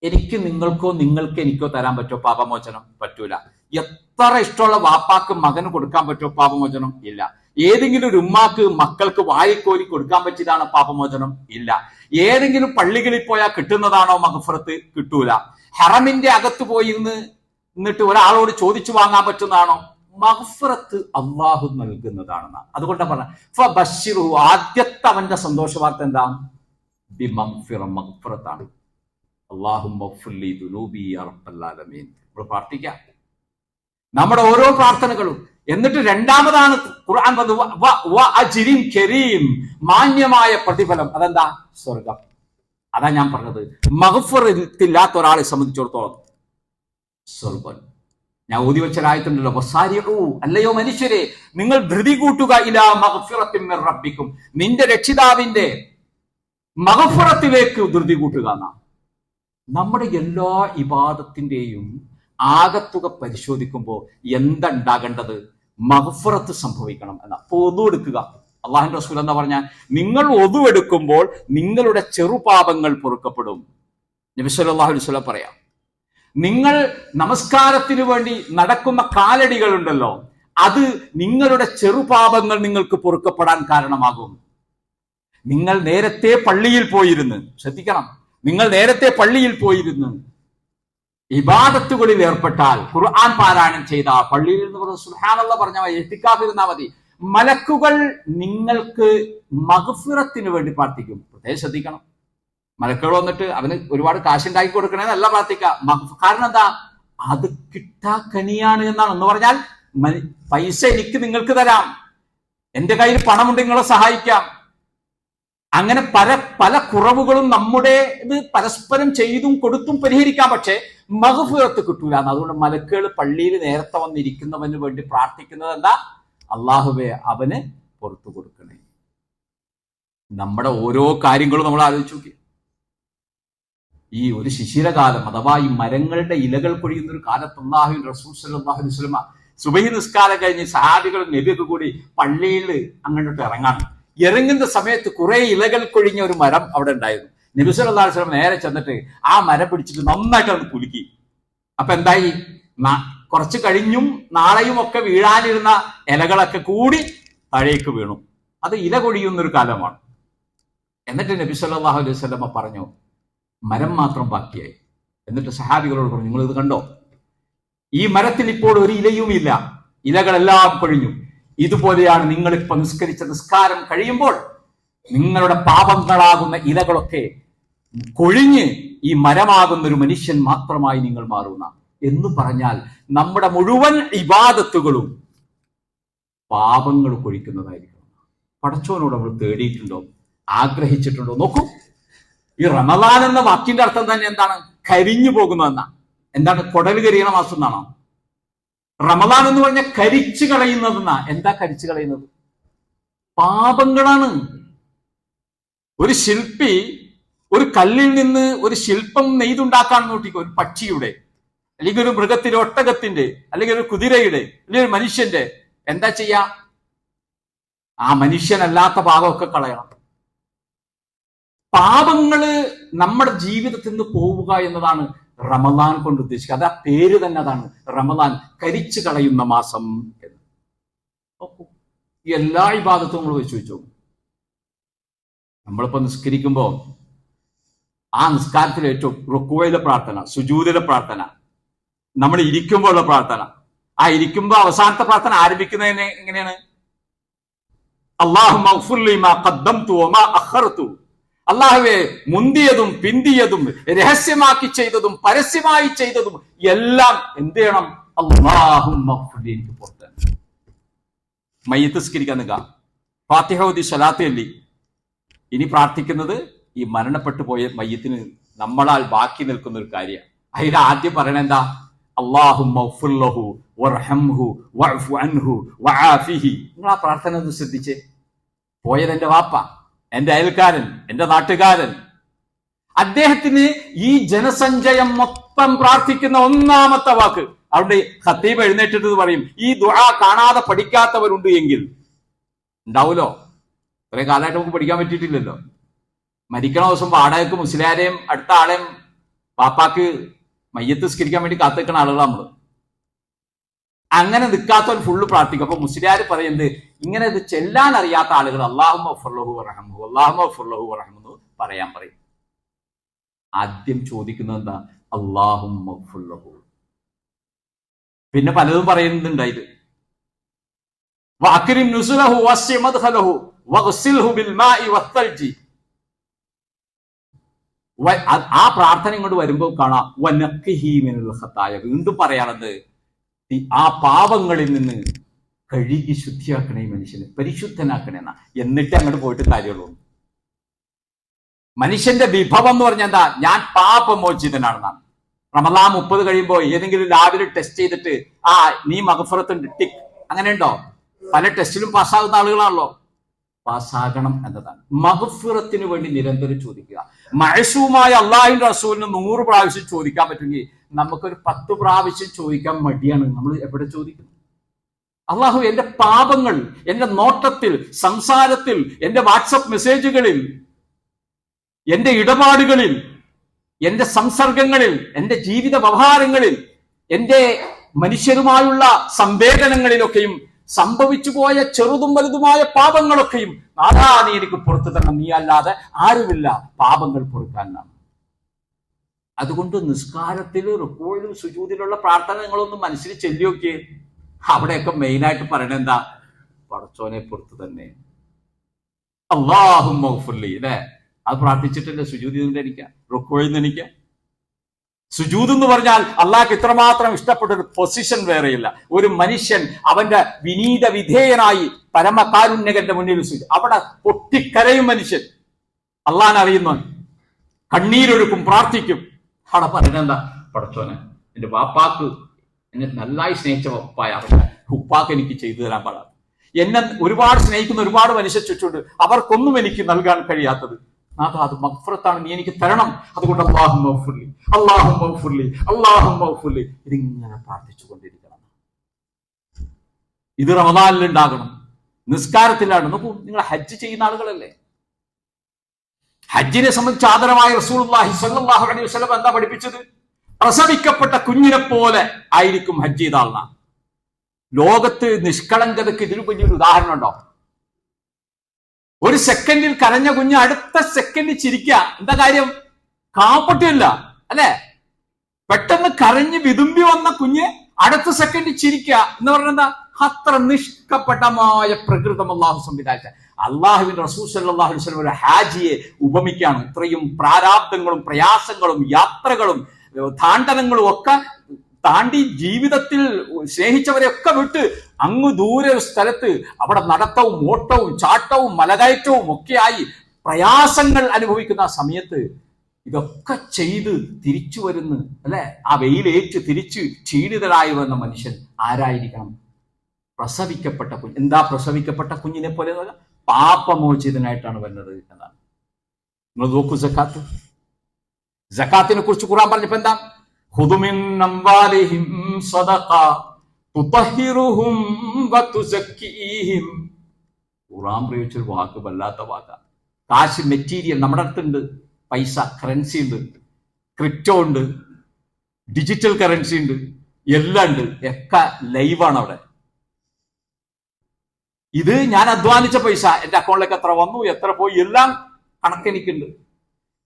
എനിക്ക് നിങ്ങൾക്കോ നിങ്ങൾക്ക് എനിക്കോ തരാൻ പറ്റുമോ പാപമോചനം? പറ്റൂല. എത്ര ഇഷ്ടമുള്ള വാപ്പാക്ക് മകന് കൊടുക്കാൻ പറ്റുമോ പാപമോചനം? ഇല്ല. ഏതെങ്കിലും ഒരു ഉമ്മാക്ക് മക്കൾക്ക് വാരിക്കോരി കൊടുക്കാൻ പറ്റിയതാണോ പാപമോചനം? ഇല്ല. ഏതെങ്കിലും പള്ളികളിൽ പോയാൽ കിട്ടുന്നതാണോ മഗ്ഫിറത്ത്? കിട്ടൂല. ഹറമിന്റെ അകത്ത് എന്നിട്ട് ഒരാളോട് ചോദിച്ചു വാങ്ങാൻ പറ്റുന്നതാണോ? മഗ്ഫിറത്ത് അള്ളാഹു നൽകുന്നതാണെന്ന്. അതുകൊണ്ടാണ് പറഞ്ഞ ആദ്യത്തെ അവന്റെ സന്തോഷ വാർത്ത എന്താ? മഗ്ഫിറത്താണ്. നമ്മൾ പ്രാർത്ഥിക്കാം നമ്മുടെ ഓരോ പ്രാർത്ഥനകളും. എന്നിട്ട് രണ്ടാമതാണ് ഖുർആൻ കരീം, മാന്യമായ പ്രതിഫലം. അതെന്താ? സ്വർഗം. അതാ ഞാൻ പറഞ്ഞത്, മഗ്ഫിറത്തില്ലാത്ത ഒരാളെ സംബന്ധിച്ചിടത്തോളം സ്വർഗം. ഞാൻ ഓതി വെച്ചൊരായത്തുണ്ടല്ലോ, അല്ലയോ മനുഷ്യരെ, നിങ്ങൾ ധൃതി കൂട്ടുക ഇലാ മഗ്ഫിറത്തിൻ മിർ റബ്ബിക്കും, നിന്റെ രക്ഷിതാവിന്റെ മഗ്ഫിറത്തിലേക്ക് ധൃതി കൂട്ടുക എന്നാ. നമ്മുടെ എല്ലാ ഇബാദത്തിന്റെയും ആകത്തുക പരിശോധിക്കുമ്പോൾ എന്താ ഉണ്ടാകേണ്ടത്? മഗ്ഫിറത്ത് സംഭവിക്കണം എന്നാ. അപ്പൊ ഒതു എടുക്കുക. അള്ളാഹുവിന്റെ റസൂൽ എന്താ പറഞ്ഞാൽ, നിങ്ങൾ ഒതു എടുക്കുമ്പോൾ നിങ്ങളുടെ ചെറുപാപങ്ങൾ പൊറുക്കപ്പെടും. നബി സല്ലല്ലാഹു അലൈഹി വസല്ലം പറയാം, നിങ്ങൾ നമസ്കാരത്തിന് വേണ്ടി നടക്കുന്ന കാലടികൾ ഉണ്ടല്ലോ, അത് നിങ്ങളുടെ ചെറുപാപങ്ങൾ നിങ്ങൾക്ക് പൊറുക്കപ്പെടാൻ കാരണമാകും. നിങ്ങൾ നേരത്തെ പള്ളിയിൽ പോയിരുന്ന്, ശ്രദ്ധിക്കണം, നിങ്ങൾ നേരത്തെ പള്ളിയിൽ പോയിരുന്ന് ഇബാദത്തുകളിൽ ഏർപ്പെട്ടാൽ, ഖുർആൻ പാരായണം ചെയ്ത, പള്ളിയിൽ നിന്ന് സുബ്ഹാനല്ലാഹ് പറഞ്ഞാൽ മതി, ഇത്തിക്കാഫ് ഇരുന്നാൽ മതി, മലക്കുകൾ നിങ്ങൾക്ക് മഗ്ഫിറത്തിന് വേണ്ടി പ്രാർത്ഥിക്കും. പ്രത്യേകം ശ്രദ്ധിക്കണം. മലക്കുകൾ വന്നിട്ട് അവന് ഒരുപാട് കാശുണ്ടാക്കി കൊടുക്കണേന്നല്ല പ്രാർത്ഥിക്കുക. കാരണം എന്താ? അത് കിട്ടാക്കനിയാണ് എന്നാണ്. എന്ന് പറഞ്ഞാൽ പൈസ എനിക്ക് നിങ്ങൾക്ക് തരാം, എന്റെ കയ്യിൽ പണമുണ്ട്, നിങ്ങളെ സഹായിക്കാം. അങ്ങനെ പല കുറവുകളും നമ്മുടെ ഇത് പരസ്പരം ചെയ്തും കൊടുത്തും പരിഹരിക്കാം. പക്ഷെ മഗ്ഫിറത്ത് കിട്ടൂല. അതുകൊണ്ട് മലക്കുകൾ പള്ളിയിൽ നേരത്തെ വന്നിരിക്കുന്നവന് വേണ്ടി പ്രാർത്ഥിക്കുന്നത് എന്താ? അള്ളാഹുവേ, അവന് പുറത്തു കൊടുക്കണേ. നമ്മുടെ ഓരോ കാര്യങ്ങളും നമ്മൾ ആലോചിച്ച് നോക്കി. ഈ ഒരു ശിശിരകാലം, അഥവാ ഈ മരങ്ങളുടെ ഇലകൾ പൊഴിയുന്ന ഒരു കാലത്ത് അല്ലാഹുവിൻ റസൂൽ സല്ലല്ലാഹു അലൈഹി വസല്ലം സുബഹി നിസ്കാരം കഴിഞ്ഞ് സഹാബികളും നബിയൊക്കെ കൂടി പള്ളിയിൽ അങ്ങോട്ട് ഇറങ്ങുന്ന സമയത്ത് കുറെ ഇലകൾ കൊഴിഞ്ഞ ഒരു മരം അവിടെ ഉണ്ടായിരുന്നു. നബി സല്ലല്ലാഹു അലൈഹി വസല്ലം നേരെ ചെന്നിട്ട് ആ മരം പിടിച്ചിട്ട് നന്നായിട്ട് അത് കുലുക്കി. അപ്പൊ എന്തായി? കുറച്ച് കഴിഞ്ഞും നാളെയും ഒക്കെ വീഴാനിരുന്ന ഇലകളൊക്കെ കൂടി താഴേക്ക് വീണു. അത് ഇല കൊഴിയുന്നൊരു കാലമാണ്. എന്നിട്ട് നബി സല്ലല്ലാഹു അലൈഹി വസല്ലം പറഞ്ഞു, മരം മാത്രം ബാക്കിയായി. എന്നിട്ട് സഹാബികളോട് പറഞ്ഞു, നിങ്ങൾ ഇത് കണ്ടോ? ഈ മരത്തിൽ ഇപ്പോൾ ഒരു ഇലയും ഇല്ല, ഇലകളെല്ലാം കൊഴിഞ്ഞു. ഇതുപോലെയാണ് നിങ്ങളിപ്പോ നിസ്കരിച്ച നിസ്കാരം കഴിയുമ്പോൾ നിങ്ങളുടെ പാപങ്ങളാകുന്ന ഇലകളൊക്കെ കൊഴിഞ്ഞ് ഈ മരമാകുന്ന ഒരു മനുഷ്യൻ മാത്രമായി നിങ്ങൾ മാറുന്ന എന്ന് പറഞ്ഞാൽ നമ്മുടെ മുഴുവൻ ഇബാദത്തുകളും പാപങ്ങൾ കൊഴിക്കുന്നതായിരിക്കണം. പടച്ചോനോട് നമ്മൾ തേടിയിട്ടുണ്ടോ? ആഗ്രഹിച്ചിട്ടുണ്ടോ? നോക്കൂ, ഈ റമദാൻ എന്ന വാക്കിന്റെ അർത്ഥം തന്നെ എന്താണ്? കരിഞ്ഞു പോകുന്നതെന്നാ. എന്താണ്? കുടൽ കരിയണ മാസം എന്നാണോ? റമദാൻ എന്ന് പറഞ്ഞാൽ കരിച്ചു കളയുന്നതെന്നാ. എന്താ കരിച്ചു കളയുന്നത്? പാപങ്ങളാണ്. ഒരു ശില്പി ഒരു കല്ലിൽ നിന്ന് ഒരു ശില്പം നെയ്തുണ്ടാക്കാൻ നോക്കിക്കോ, ഒരു പക്ഷിയുടെ, അല്ലെങ്കിൽ ഒരു മൃഗത്തിന്റെ, ഒട്ടകത്തിന്റെ, അല്ലെങ്കിൽ ഒരു കുതിരയുടെ, അല്ലെങ്കിൽ ഒരു മനുഷ്യന്റെ. എന്താ ചെയ്യാ? ആ മനുഷ്യനല്ലാത്ത ഭാഗമൊക്കെ കളയണം. പാപങ്ങള് നമ്മുടെ ജീവിതത്തിൽ നിന്ന് പോവുക എന്നതാണ് റമദാൻ കൊണ്ട് ഉദ്ദേശിക്കുക. അത് ആ പേര് തന്നെ അതാണ്, റമദാൻ, കരിച്ചു കളയുന്ന മാസം എന്ന്. ഈ എല്ലാ ഇബാദത്തും നമ്മൾ വെച്ച് വെച്ചു. നമ്മളിപ്പോ നിസ്കരിക്കുമ്പോ ആ നിസ്കാരത്തിൽ ഏറ്റവും റുക്കുവയിലെ പ്രാർത്ഥന, സുജൂദിലെ പ്രാർത്ഥന, നമ്മൾ ഇരിക്കുമ്പോഴുള്ള പ്രാർത്ഥന, ആ ഇരിക്കുമ്പോ അവസാനത്തെ പ്രാർത്ഥന ആരംഭിക്കുന്നതിന് എങ്ങനെയാണ്? അല്ലാഹുമ്മ ഗ്ഫിർ ലി മാ ഖദ്ദംതു വമാ അഖർതു. അല്ലാഹുവേ, മുന്തിയതും പിന്തിയതും രഹസ്യമാക്കി ചെയ്തതും പരസ്യമായി ചെയ്തതും എല്ലാം എന്ത് ചെയ്യണം? അല്ലാഹുമ്മ ഗ്ഫിർ ലി. എനിക്ക് പുറത്ത് മയ്യിത്ത് നിസ്കരിക്കാൻ നിൽക്കുക, ഫാത്തിഹ ഓതി സ്വലാത്ത് ചൊല്ലി. ഇനി പ്രാർത്ഥിക്കുന്നത് ഈ മരണപ്പെട്ടു പോയ മയ്യത്തിന് നമ്മളാൽ ബാക്കി നിൽക്കുന്ന ഒരു കാര്യമാണ്. അതിൽ ആദ്യം പറയണ എന്താ? അല്ലാഹുമ്മ ഗ്ഫിർ ലഹു വർഹംഹു വഅഫു അൻഹു വആഫിഹി. നിങ്ങൾ ആ പ്രാർത്ഥന ഒന്ന് ശ്രദ്ധിച്ചേ. പോയത് എന്റെ വാപ്പ, എന്റെ അയൽക്കാരൻ, എന്റെ നാട്ടുകാരൻ. അദ്ദേഹത്തിന് ഈ ജനസഞ്ചയം മൊത്തം പ്രാർത്ഥിക്കുന്ന ഒന്നാമത്തെ വാക്ക്, അവിടെ ഖത്തീബ് എഴുന്നേറ്റിട്ട് പറയും, ഈ ദുആ കാണാതെ പഠിക്കാത്തവരുണ്ട് എങ്കിൽ ഉണ്ടാവൂലോ. കുറെ കാലമായിട്ട് നമുക്ക് പഠിക്കാൻ പറ്റിയിട്ടില്ലല്ലോ. മരിക്കണ ദിവസം വാടകയ്ക്ക് മുസ്ലിയാരെയും അടുത്ത ആളെയും പാപ്പാക്ക് മയ്യത്ത് സ്കരിക്കാൻ വേണ്ടി കാത്തിക്കുന്ന ആളുകൾ നമ്മള്. അങ്ങനെ നിൽക്കാത്തവൻ ഫുള്ള് പ്രാർത്ഥിക്കും. അപ്പൊ മുസ്ലിയാർ പറയുന്നത് ഇങ്ങനെ ഇത് ചെല്ലാൻ അറിയാത്ത ആളുകൾ അല്ലാഹുമ്മ ഗഫിർ വറഹ്മഹു അല്ലാഹുമ്മ ഗഫിർ വറഹ്മഹു പറയാൻ പറയും. ആദ്യം ചോദിക്കുന്നത് എന്താ? അല്ലാഹുമ്മ ഗഫിർ. പിന്നെ പലതും പറയുന്നുണ്ടായത് വഅക്രിം നുസുലഹു വസ്സി മദ്ഖലഹു വഗ്സിൽഹു ബിൽമാഇ വസ്സൽജി. ആ പ്രാർത്ഥന ഇങ്ങോട്ട് വരുമ്പോൾ കാണാം വനഖിഹി മിനൽ ഖതായ. വീണ്ടും പറയാറുണ്ട് ആ പാപങ്ങളിൽ നിന്ന് കഴുകി ശുദ്ധിയാക്കണേ മനുഷ്യനെ, പരിശുദ്ധനാക്കണേ എന്നാ. എന്നിട്ട് അങ്ങോട്ട് പോയിട്ട് കാര്യമുള്ളൂ. മനുഷ്യന്റെ വിഭവം എന്ന് പറഞ്ഞാൽ എന്താ? ഞാൻ പാപമോചിതനാണെന്നാണ്. റമദാൻ 30 കഴിയുമ്പോൾ ഏതെങ്കിലും ലാബിൽ ടെസ്റ്റ് ചെയ്തിട്ട് നീ മഗ്ഫിറത്തുണ്ട് ടിക്ക്, അങ്ങനെ ഉണ്ടോ? പല ടെസ്റ്റിലും പാസ്സാകുന്ന ആളുകളാണല്ലോ. പാസ്സാകണം എന്നതാണ്. മഗ്ഫിറത്തിന് വേണ്ടി നിരന്തരം ചോദിക്കുക. മഅസൂമായ അല്ലാഹുവിന്റെ റസൂലിന് 100 പ്രാവശ്യം ചോദിക്കാൻ പറ്റുമെങ്കിൽ നമുക്കൊരു 10 പ്രാവശ്യം ചോദിക്കാൻ മടിയാണ്. നമ്മൾ എവിടെ ചോദിക്കുന്നു? അള്ളാഹു എന്റെ പാപങ്ങൾ എന്റെ നോട്ടത്തിൽ, സംസാരത്തിൽ, എന്റെ വാട്സപ്പ് മെസ്സേജുകളിൽ, എന്റെ ഇടപാടുകളിൽ, എന്റെ സംസർഗങ്ങളിൽ, എന്റെ ജീവിത വ്യവഹാരങ്ങളിൽ, എന്റെ മനുഷ്യരുമായുള്ള സംവേദനങ്ങളിലൊക്കെയും സംഭവിച്ചു പോയ ചെറുതും വലുതുമായ പാപങ്ങളൊക്കെയും നാഥാ നീ എനിക്ക് പുറത്തു തരണം, നീ അല്ലാതെ ആരുമില്ല പാപങ്ങൾ പൊറുക്കാനാണ്. അതുകൊണ്ട് നിസ്കാരത്തിൽ, റുക്കൂഴിലും സുജൂദിലുള്ള പ്രാർത്ഥന നിങ്ങളൊന്ന് മനസ്സിൽ ചൊല്ലിയൊക്കെ. അവിടെയൊക്കെ മെയിനായിട്ട് പറയണത് എന്താ? പടച്ചോനെ പുറത്ത് തന്നെ അല്ലാഹുമ്മ ഗഫിർലി അല്ലെ? അത് പ്രാർത്ഥിച്ചിട്ടല്ലേ സുജൂദിൽ നിന്ന് എണീക്കുക, റുക്കൂഴിൽ നിന്ന് എണീക്കുക. സുജൂദ് എന്ന് പറഞ്ഞാൽ അള്ളാഹ്ക്ക് ഇത്രമാത്രം ഇഷ്ടപ്പെട്ട ഒരു പൊസിഷൻ വേറെയില്ല. ഒരു മനുഷ്യൻ അവന്റെ വിനീത വിധേയനായി പരമകാരുണ്യകന്റെ മുന്നിൽ അവിടെ പൊട്ടിക്കരയും മനുഷ്യൻ. അള്ളാഹിനെ അറിയുന്നവൻ കണ്ണീരൊഴുക്കും, പ്രാർത്ഥിക്കും. അവിടെ പറഞ്ഞെന്താ? പടച്ചോനെ എന്റെ വാപ്പാക്ക് എന്നെ നന്നായി സ്നേഹിച്ച ഉപ്പായ ഉപ്പാക്ക് എനിക്ക് ചെയ്തു തരാൻ പാടാതെ, എന്നെ ഒരുപാട് സ്നേഹിക്കുന്ന ഒരുപാട് മനുഷ്യ ചുറ്റുണ്ട്, അവർക്കൊന്നും എനിക്ക് നൽകാൻ കഴിയാത്തത് നാഥാ അത് മഗ്ഫിറത്താണ്, നീ എനിക്ക് തരണം. അതുകൊണ്ട് അല്ലാഹുമ്മ ഗഫിർലി അല്ലാഹുമ്മ ഗഫിർലി അല്ലാഹുമ്മ ഗഫിർലി ഇതിങ്ങനെ പ്രാർത്ഥിച്ചുകൊണ്ടിരിക്കണം. ഇത് റമദാനിൽ ഉണ്ടാകണം, നിസ്കാരത്തിലാണ്. നോക്കൂ, നിങ്ങൾ ഹജ്ജ് ചെയ്യുന്ന ആളുകളല്ലേ? ഹജ്ജിനെ സംബന്ധിച്ച് ആദരമായ റസൂലുള്ളാഹി സ്വല്ലല്ലാഹു അലൈഹി വസല്ലം എന്താ പഠിപ്പിച്ചത്? പ്രസവിക്കപ്പെട്ട കുഞ്ഞിനെ പോലെ ആയിരിക്കും ഹജ്ജ് ചെയ്ത ആളാ. ലോകത്ത് നിഷ്കളങ്കതയ്ക്ക് ഇതിനു വലിയൊരു ഉദാഹരണം ഉണ്ടോ? ഒരു സെക്കൻഡിൽ കരഞ്ഞ കുഞ്ഞ് അടുത്ത സെക്കൻഡിൽ ചിരിക്കുക. എന്താ കാര്യം? കാപ്പട്ടില്ല അല്ലെ? പെട്ടെന്ന് കരഞ്ഞ് വിതുമ്പി വന്ന കുഞ്ഞ് അടുത്ത സെക്കൻഡിൽ ചിരിക്കുക എന്ന് പറഞ്ഞാൽ എന്താ? അത്ര നിഷ്കപടമായ പ്രകൃതം അള്ളാഹു സംവിധാനിച്ച. അള്ളാഹുവിന്റെ റസൂൽ സല്ലല്ലാഹു അലൈഹി വസല്ലം ഒരു ഹാജിയെ ഉപമിക്കുകയാണ്. ഇത്രയും പ്രാരാബ്ദങ്ങളും പ്രയാസങ്ങളും യാത്രകളും താണ്ഡനങ്ങളും ഒക്കെ താണ്ടി ജീവിതത്തിൽ സ്നേഹിച്ചവരെയൊക്കെ വിട്ട് അങ്ങ് ദൂരെ ഒരു സ്ഥലത്ത് അവിടെ നടത്തവും ഓട്ടവും ചാട്ടവും മലകയറ്റവും ഒക്കെയായി പ്രയാസങ്ങൾ അനുഭവിക്കുന്ന ആ സമയത്ത് ഇതൊക്കെ ചെയ്ത് തിരിച്ചു വരുന്നു അല്ലെ? ആ വെയിലേറ്റ് തിരിച്ച് ക്ഷീണിതരായി വന്ന മനുഷ്യൻ ആരായിരിക്കണം? പ്രസവിക്കപ്പെട്ട കുഞ്ഞ്. എന്താ പ്രസവിക്കപ്പെട്ട കുഞ്ഞിനെ പോലെ? പാപമോചിതനായിട്ടാണ് വരുന്നത് എന്നാണ്. നിങ്ങൾ നോക്കൂ, സക്കാത്ത്. സക്കാത്തിനെ കുറിച്ച് ഖുർആൻ പറഞ്ഞപ്പോ എന്താ? ഖുദ് മിൻ അംവാലിഹിം സദഖ തുതഹിറുഹും വതുസക്കിഹിം. ഖുർആൻ പ്രയോഗിച്ചൊരു വാക്ക് വല്ലാത്ത വാക്കാണ്. കാശ്, മെറ്റീരിയൽ നമ്മുടെ അടുത്തുണ്ട്, പൈസ, കറൻസി ഉണ്ട്, ക്രിപ്റ്റോ ഉണ്ട്, ഡിജിറ്റൽ കറൻസി ഉണ്ട്, എല്ലാം ഉണ്ട്, ഒക്കെ ലൈവാണ് അവിടെ. ഇത് ഞാൻ അധ്വാനിച്ച പൈസ, എന്റെ അക്കൗണ്ടിലേക്ക് എത്ര വന്നു, എത്ര പോയി, എല്ലാം കണക്കെനിക്കുണ്ട്.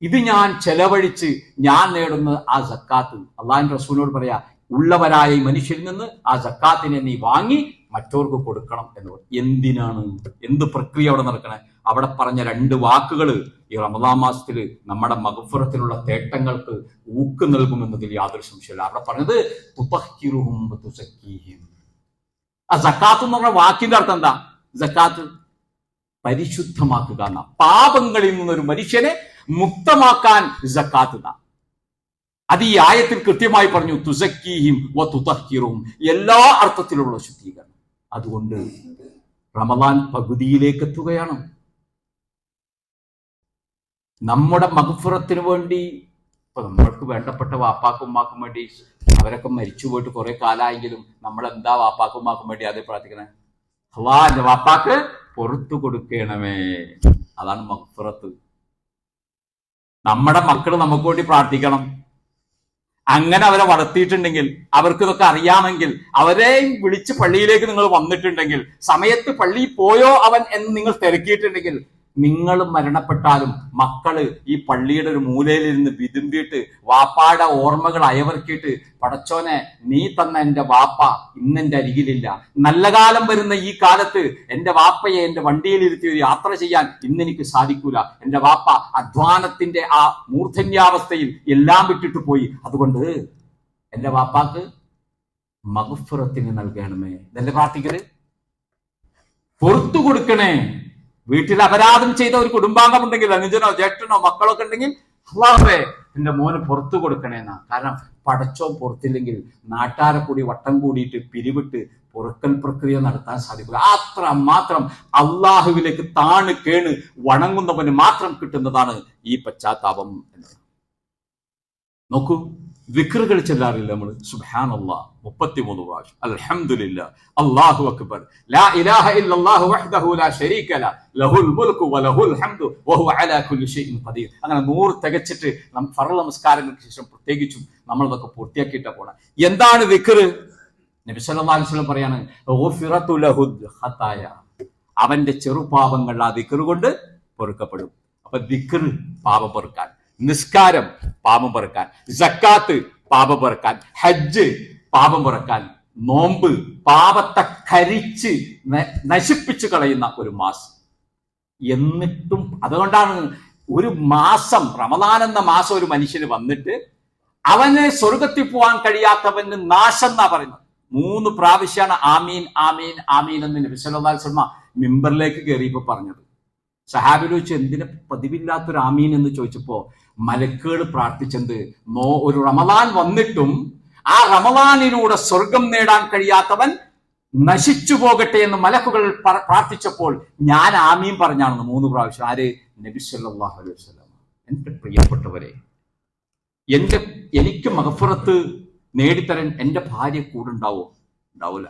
ഇത് ഞാൻ ചെലവഴിച്ച് ഞാൻ നേടുന്ന ആ സക്കാത്ത് അള്ളാഹുവിന്റെ റസൂലിനോട് പറയാ, ഉള്ളവരായ ഈ മനുഷ്യരിൽ നിന്ന് ആ സക്കാത്തിനെ നീ വാങ്ങി മറ്റവർക്ക് കൊടുക്കണം എന്ന് പറയും. എന്തിനാണ്? എന്ത് പ്രക്രിയ അവിടെ നടക്കണേ? അവിടെ പറഞ്ഞ 2 വാക്കുകൾ ഈ റമദാൻ മാസത്തിൽ നമ്മുടെ മഗ്ഫിറത്തിലുള്ള തേട്ടങ്ങൾക്ക് ഊക്ക് നൽകുമെന്നതിൽ യാതൊരു സംശയമില്ല. അവിടെ പറഞ്ഞത് തുതഹിറുഹും വതുസക്കീഹിം. ആ സക്കാത്ത് എന്ന് പറഞ്ഞ വാക്കിന്റെ അർത്ഥം എന്താ? സക്കാത്ത് പരിശുദ്ധമാക്കുക എന്ന. പാപങ്ങളിൽ നിന്നൊരു മനുഷ്യനെ മുക്തമാക്കാൻ സക്കാത്ത്. അത് ഈ ആയത്തിൽ കൃത്യമായി പറഞ്ഞു, തുസക്കീഹിം വതുതഹിറുഹും, എല്ലാ അർത്ഥത്തിലുള്ള ശുദ്ധീകരണം. അതുകൊണ്ട് റമദാൻ പകുതിയിലേക്ക് എത്തുകയാണ്. നമ്മുടെ മഗ്ഫിറത്തിന് വേണ്ടി ഇപ്പൊ നമ്മൾക്ക് വേണ്ടപ്പെട്ട വാപ്പാക്കും ഉമ്മാക്കും വേണ്ടി, അവരൊക്കെ മരിച്ചു പോയിട്ട് കുറെ കാലമായെങ്കിലും നമ്മൾ എന്താ വാപ്പാക്കും ഉമ്മാക്കും വേണ്ടി അതേ പ്രാർത്ഥിക്കണേ? അല്ലാഹ് എന്റെ വാപ്പാക്ക് പുറത്തു കൊടുക്കണമേ. അതാണ് മഗ്ഫിറത്ത്. നമ്മുടെ മക്കൾ നമുക്ക് വേണ്ടി പ്രാർത്ഥിക്കണം. അങ്ങനെ അവരെ വളർത്തിയിട്ടുണ്ടെങ്കിൽ, അവർക്ക് ഇതൊക്കെ അറിയാമെങ്കിൽ, അവരെയും വിളിച്ച് പള്ളിയിലേക്ക് നിങ്ങൾ വന്നിട്ടുണ്ടെങ്കിൽ, സമയത്ത് പള്ളിയിൽ പോയോ അവൻ എന്ന് നിങ്ങൾ തിരക്കിയിട്ടുണ്ടെങ്കിൽ, നിങ്ങൾ മരണപ്പെട്ടാലും മക്കള് ഈ പള്ളിയുടെ ഒരു മൂലയിലിരുന്ന് വിതുമ്പിയിട്ട് വാപ്പാടെ ഓർമ്മകൾ അയവർക്കിയിട്ട്, പടച്ചോനെ നീ തന്ന എന്റെ വാപ്പ ഇന്നെന്റെ അരികിലില്ല, നല്ല കാലം വരുന്ന ഈ കാലത്ത് എന്റെ വാപ്പയെ എന്റെ വണ്ടിയിലിരുത്തി ഒരു യാത്ര ചെയ്യാൻ ഇന്നെനിക്ക് സാധിക്കൂല, എന്റെ വാപ്പ അധ്വാനത്തിന്റെ ആ മൂർധന്യാവസ്ഥയിൽ എല്ലാം വിട്ടിട്ട് പോയി, അതുകൊണ്ട് എന്റെ വാപ്പാക്ക് മഗ്ഫിറത്തിന് നൽകണമേ, ഇതല്ലേ പ്രാർത്ഥിക്കല്? പുറത്തു കൊടുക്കണേ. വീട്ടിൽ അപരാധം ചെയ്ത ഒരു കുടുംബാംഗം ഉണ്ടെങ്കിൽ, അനുജനോ ജ്യേഷ്ഠനോ മക്കളൊക്കെ ഉണ്ടെങ്കിൽ, അല്ലാഹുവേ എന്റെ മോന് പുറത്തു കൊടുക്കണേന്നാ. കാരണം പടച്ചോ പുറത്തില്ലെങ്കിൽ നാട്ടാരെ കൂടി വട്ടം കൂടിയിട്ട് പിരിവിട്ട് പൊറുക്കൽ പ്രക്രിയ നടത്താൻ സാധിക്കില്ല. അത്ര മാത്രം അള്ളാഹുവിലേക്ക് താണ് കേണ് വണങ്ങുന്നവന് മാത്രം കിട്ടുന്നതാണ് ഈ പശ്ചാത്താപം എന്നത്. നോക്കൂ, വിക്റുകൾ ചെല്ലാറില്ല നമ്മൾ? സുബ്ഹാനല്ലാഹ് 33 പ്രാവശ്യം, അൽഹംദുലില്ലാഹ്, അല്ലാഹു അക്ബർ, ലാ ഇലാഹ ഇല്ലല്ലാഹു വഹ്ദഹു ലാ ശരീക ലഹു, ലഹുൽ മുൽക്കു വലഹുൽ ഹംദു വഹുവ അലാ കുല്ലി ഷൈഇൻ ഖദീർ. അങ്ങനെ 100 തികച്ചിട്ട് ഫർള് നമസ്കാരങ്ങൾക്ക് ശേഷം പ്രത്യേകിച്ചും നമ്മൾ ഇതൊക്കെ പൂർത്തിയാക്കിയിട്ടാ പോണം. എന്താണ് വിക്ർ? നബി സല്ലല്ലാഹു അലൈഹി വസല്ലം പറയാണ്, ഗുഫിറതു ലഹു ഖതായ, അവന്റെ ചെറുപാപങ്ങൾ ആ ദിക്ർ കൊണ്ട് പൊറുക്കപ്പെടും. അപ്പൊ ദിക്ർ പാപം പൊറുക്കാൻ, നിസ്കാരം പാപം പൊറുക്കാൻ, സക്കാത്ത് പാപം പൊറുക്കാൻ, ഹജ്ജ് പാപം പൊറുക്കാൻ, നോമ്പ് പാപത്തെ കരിച്ച് നശിപ്പിച്ചു കളയുന്ന ഒരു മാസം. എന്നിട്ടും അതുകൊണ്ടാണ് ഒരു മാസം, റമദാൻ എന്ന മാസം ഒരു മനുഷ്യന് വന്നിട്ട് അവന് സ്വർഗത്തിൽ പോകാൻ കഴിയാത്തവന് നാശം എന്നാ പറയുന്നത്. 3 പ്രാവശ്യമാണ് ആമീൻ ആമീൻ ആമീൻ എന്ന് നബി സല്ലല്ലാഹു അലൈഹി വസല്ലം മിമ്പറിലേക്ക് കയറിയപ്പോ പറഞ്ഞത്. സഹാബി ചോദിച്ചു, എന്തിനെ പതിവില്ലാത്തൊരു ആമീൻ എന്ന് ചോദിച്ചപ്പോ മലക്കുകൾ പ്രാർത്ഥിച്ചത്, ഒരു റമദാൻ വന്നിട്ടും ആ റമദാനിലൂടെ സ്വർഗം നേടാൻ കഴിയാത്തവൻ നശിച്ചു പോകട്ടെ എന്ന് മലക്കുകൾ പ്രാർത്ഥിച്ചപ്പോൾ ഞാൻ ആമീൻ പറഞ്ഞാണെന്ന് 3 പ്രാവശ്യം. ആര്? നബി സല്ലല്ലാഹു അലൈഹി വസല്ലം. എന്റെ പ്രിയപ്പെട്ടവരെ, എനിക്ക് മഗ്ഫിറത്ത് നേടിത്തരാൻ എന്റെ ഭാര്യ കൂടെ ഉണ്ടാവോ? ഉണ്ടാവില്ല.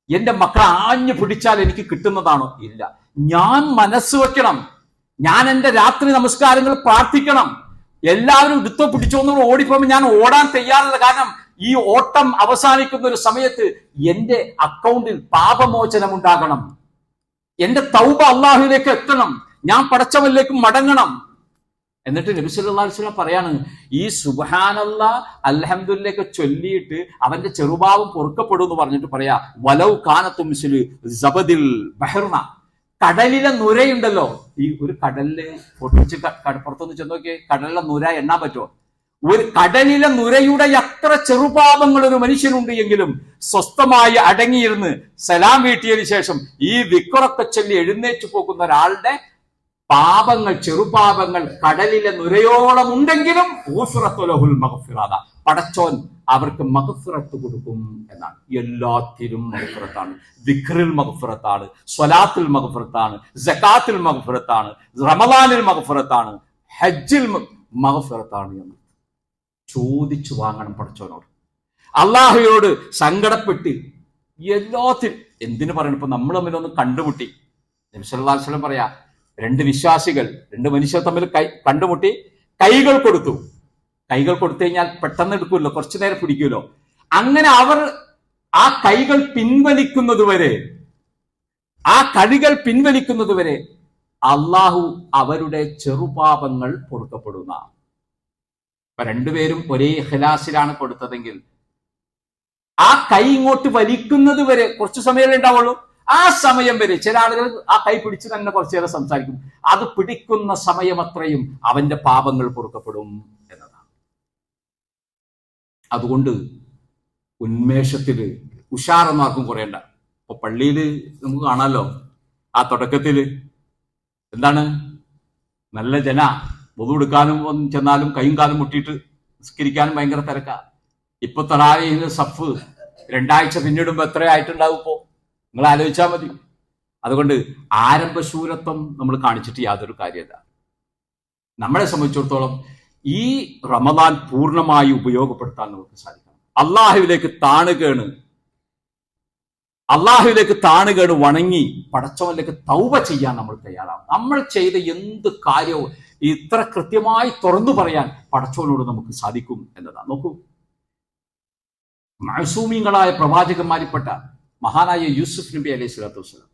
എന്റെ മക്കളെ ആഞ്ഞു പിടിച്ചാൽ എനിക്ക് കിട്ടുന്നതാണോ? ഇല്ല. ഞാൻ മനസ്സ് വെക്കണം. ഞാൻ എന്റെ രാത്രി നമസ്കാരങ്ങൾ പ്രാർത്ഥിക്കണം. എല്ലാവരും എടുത്തോ പിടിച്ചോന്നോ ഓടിപ്പോകുമ്പോൾ ഞാൻ ഓടാൻ തയ്യാറല്ല. കാരണം ഈ ഓട്ടം അവസാനിക്കുന്ന ഒരു സമയത്ത് എന്റെ അക്കൗണ്ടിൽ പാപമോചനം ഉണ്ടാകണം. എന്റെ തൗബ അള്ളാഹുവിലേക്ക് എത്തണം. ഞാൻ പടച്ചവനിലേക്ക് മടങ്ങണം. എന്നിട്ട് നബി സല്ലല്ലാഹു അലൈഹി വസല്ലം പറയാണ്, ഈ സുബ്ഹാനല്ലാഹ് അൽഹംദുലില്ലാഹ് ചൊല്ലിയിട്ട് അവന്റെ ചെറുപാവം പൊറുക്കപ്പെടും എന്ന് പറഞ്ഞിട്ട് പറയാ, വലൗ കാനത്തു മിസ്ലു സബദിൽ ബഹർന, കടലിലെ നുരയുണ്ടല്ലോ. ഈ ഒരു കടലില് പൊട്ടിച്ച് പുറത്തൊന്ന് ചെന്ന് നോക്കിയേ, കടലിലെ നുര എണ്ണാൻ പറ്റുമോ? ഒരു കടലിലെ നുരയുടെ എത്ര ചെറുപാപങ്ങൾ ഒരു മനുഷ്യനുണ്ട് എങ്കിലും സ്വസ്ഥമായി അടങ്ങിയിരുന്ന് സലാം വീട്ടിയതിനു ശേഷം ഈ വിക്റൊക്കെ ചൊല്ലി എഴുന്നേറ്റ് പോകുന്ന ഒരാളുടെ പാപങ്ങൾ, ചെറുപാപങ്ങൾ കടലിലെ നുരയോളം ഉണ്ടെങ്കിലും പടച്ചോൻ അവർക്ക് മഗ്ഫിറത്ത് കൊടുക്കും എന്നാണ്. എല്ലാത്തിലും മഗ്ഫിറത്താണ്. ദിക്റിൽ മഗ്ഫിറത്താണ്, സ്വലാത്തിൽ മഗ്ഫിറത്താണ്, സകാത്തിൽ മഗ്ഫിറത്താണ്, റമദാനിൽ മഗ്ഫിറത്താണ്, ഹജ്ജിൽ മഗ്ഫിറത്താണ് എന്ന് ചോദിച്ചു വാങ്ങണം പടച്ചോനോട്, അള്ളാഹുയോട് സങ്കടപ്പെട്ട്. എല്ലാത്തിനും എന്തിനു പറയണം? ഇപ്പൊ നമ്മൾ തമ്മിലൊന്ന് കണ്ടുമുട്ടി, നബി സല്ലല്ലാഹു അലൈഹി വസല്ലം പറയാ, 2 വിശ്വാസികൾ, 2 മനുഷ്യർ തമ്മിൽ കണ്ടുമുട്ടി, കൈകൾ കൊടുത്തു. കൈകൾ കൊടുത്തു കഴിഞ്ഞാൽ പെട്ടെന്ന് എടുക്കുമല്ലോ, കുറച്ചു നേരം പിടിക്കുമല്ലോ. അങ്ങനെ അവർ ആ കൈകൾ പിൻവലിക്കുന്നതുവരെ, ആ കൈകൾ പിൻവലിക്കുന്നതുവരെ അള്ളാഹു അവരുടെ ചെറുപാപങ്ങൾ പൊറുക്കപ്പെടുന്ന. ഇപ്പൊ 2 പേരും ഒരേ ഇഖ്ലാസിലാണ് കൊടുത്തതെങ്കിൽ ആ കൈ ഇങ്ങോട്ട് വലിക്കുന്നത് വരെ കുറച്ചു സമയമേ ഉണ്ടാവുള്ളൂ. ആ സമയം വരെ ചില ആളുകൾ ആ കൈ പിടിച്ച് തന്നെ കുറച്ചു നേരം സംസാരിക്കും. അത് പിടിക്കുന്ന സമയം അത്രയും അവന്റെ പാപങ്ങൾ പൊറുക്കപ്പെടും എന്നതാണ്. അതുകൊണ്ട് ഉന്മേഷത്തില് ഉഷാറൊന്നാർക്കും കുറയണ്ട. ഇപ്പൊ പള്ളിയിൽ നമുക്ക് കാണാമല്ലോ, ആ തുടക്കത്തില് എന്താണ്, നല്ല ജന വധു എടുക്കാനും ചെന്നാലും കൈയും കാലും മുട്ടിയിട്ട് നിസ്കരിക്കാനും ഭയങ്കര തിരക്കാ. ഇപ്പൊ തറാവീഹിന്റെ സഫ് 2 ആഴ്ച പിന്നിടുമ്പോ എത്രയായിട്ടുണ്ടാവും ഇപ്പോ? നിങ്ങൾ ആലോചിച്ചാൽ മതി. അതുകൊണ്ട് ആരംഭശൂരത്വം നമ്മൾ കാണിച്ചിട്ട് യാതൊരു കാര്യമല്ല. നമ്മളെ സംബന്ധിച്ചിടത്തോളം ഈ റമദാൻ പൂർണ്ണമായി ഉപയോഗപ്പെടുത്താൻ നമുക്ക് സാധിക്കണം. അള്ളാഹുവിലേക്ക് താണുകേണ് വണങ്ങി പടച്ചവനിലേക്ക് തൗബ ചെയ്യാൻ നമ്മൾ തയ്യാറാവും. നമ്മൾ ചെയ്ത എന്ത് കാര്യവും ഇത്ര കൃത്യമായി തുറന്നു പറയാൻ പടച്ചവനോട് നമുക്ക് സാധിക്കും എന്നതാണ്. നോക്കൂ, മഅസൂമീങ്ങളായ പ്രവാചകന്മാരിൽപ്പെട്ട മഹാനായ യൂസുഫ് നബി അലൈഹി സ്വലാത്തു വസ്സലാം.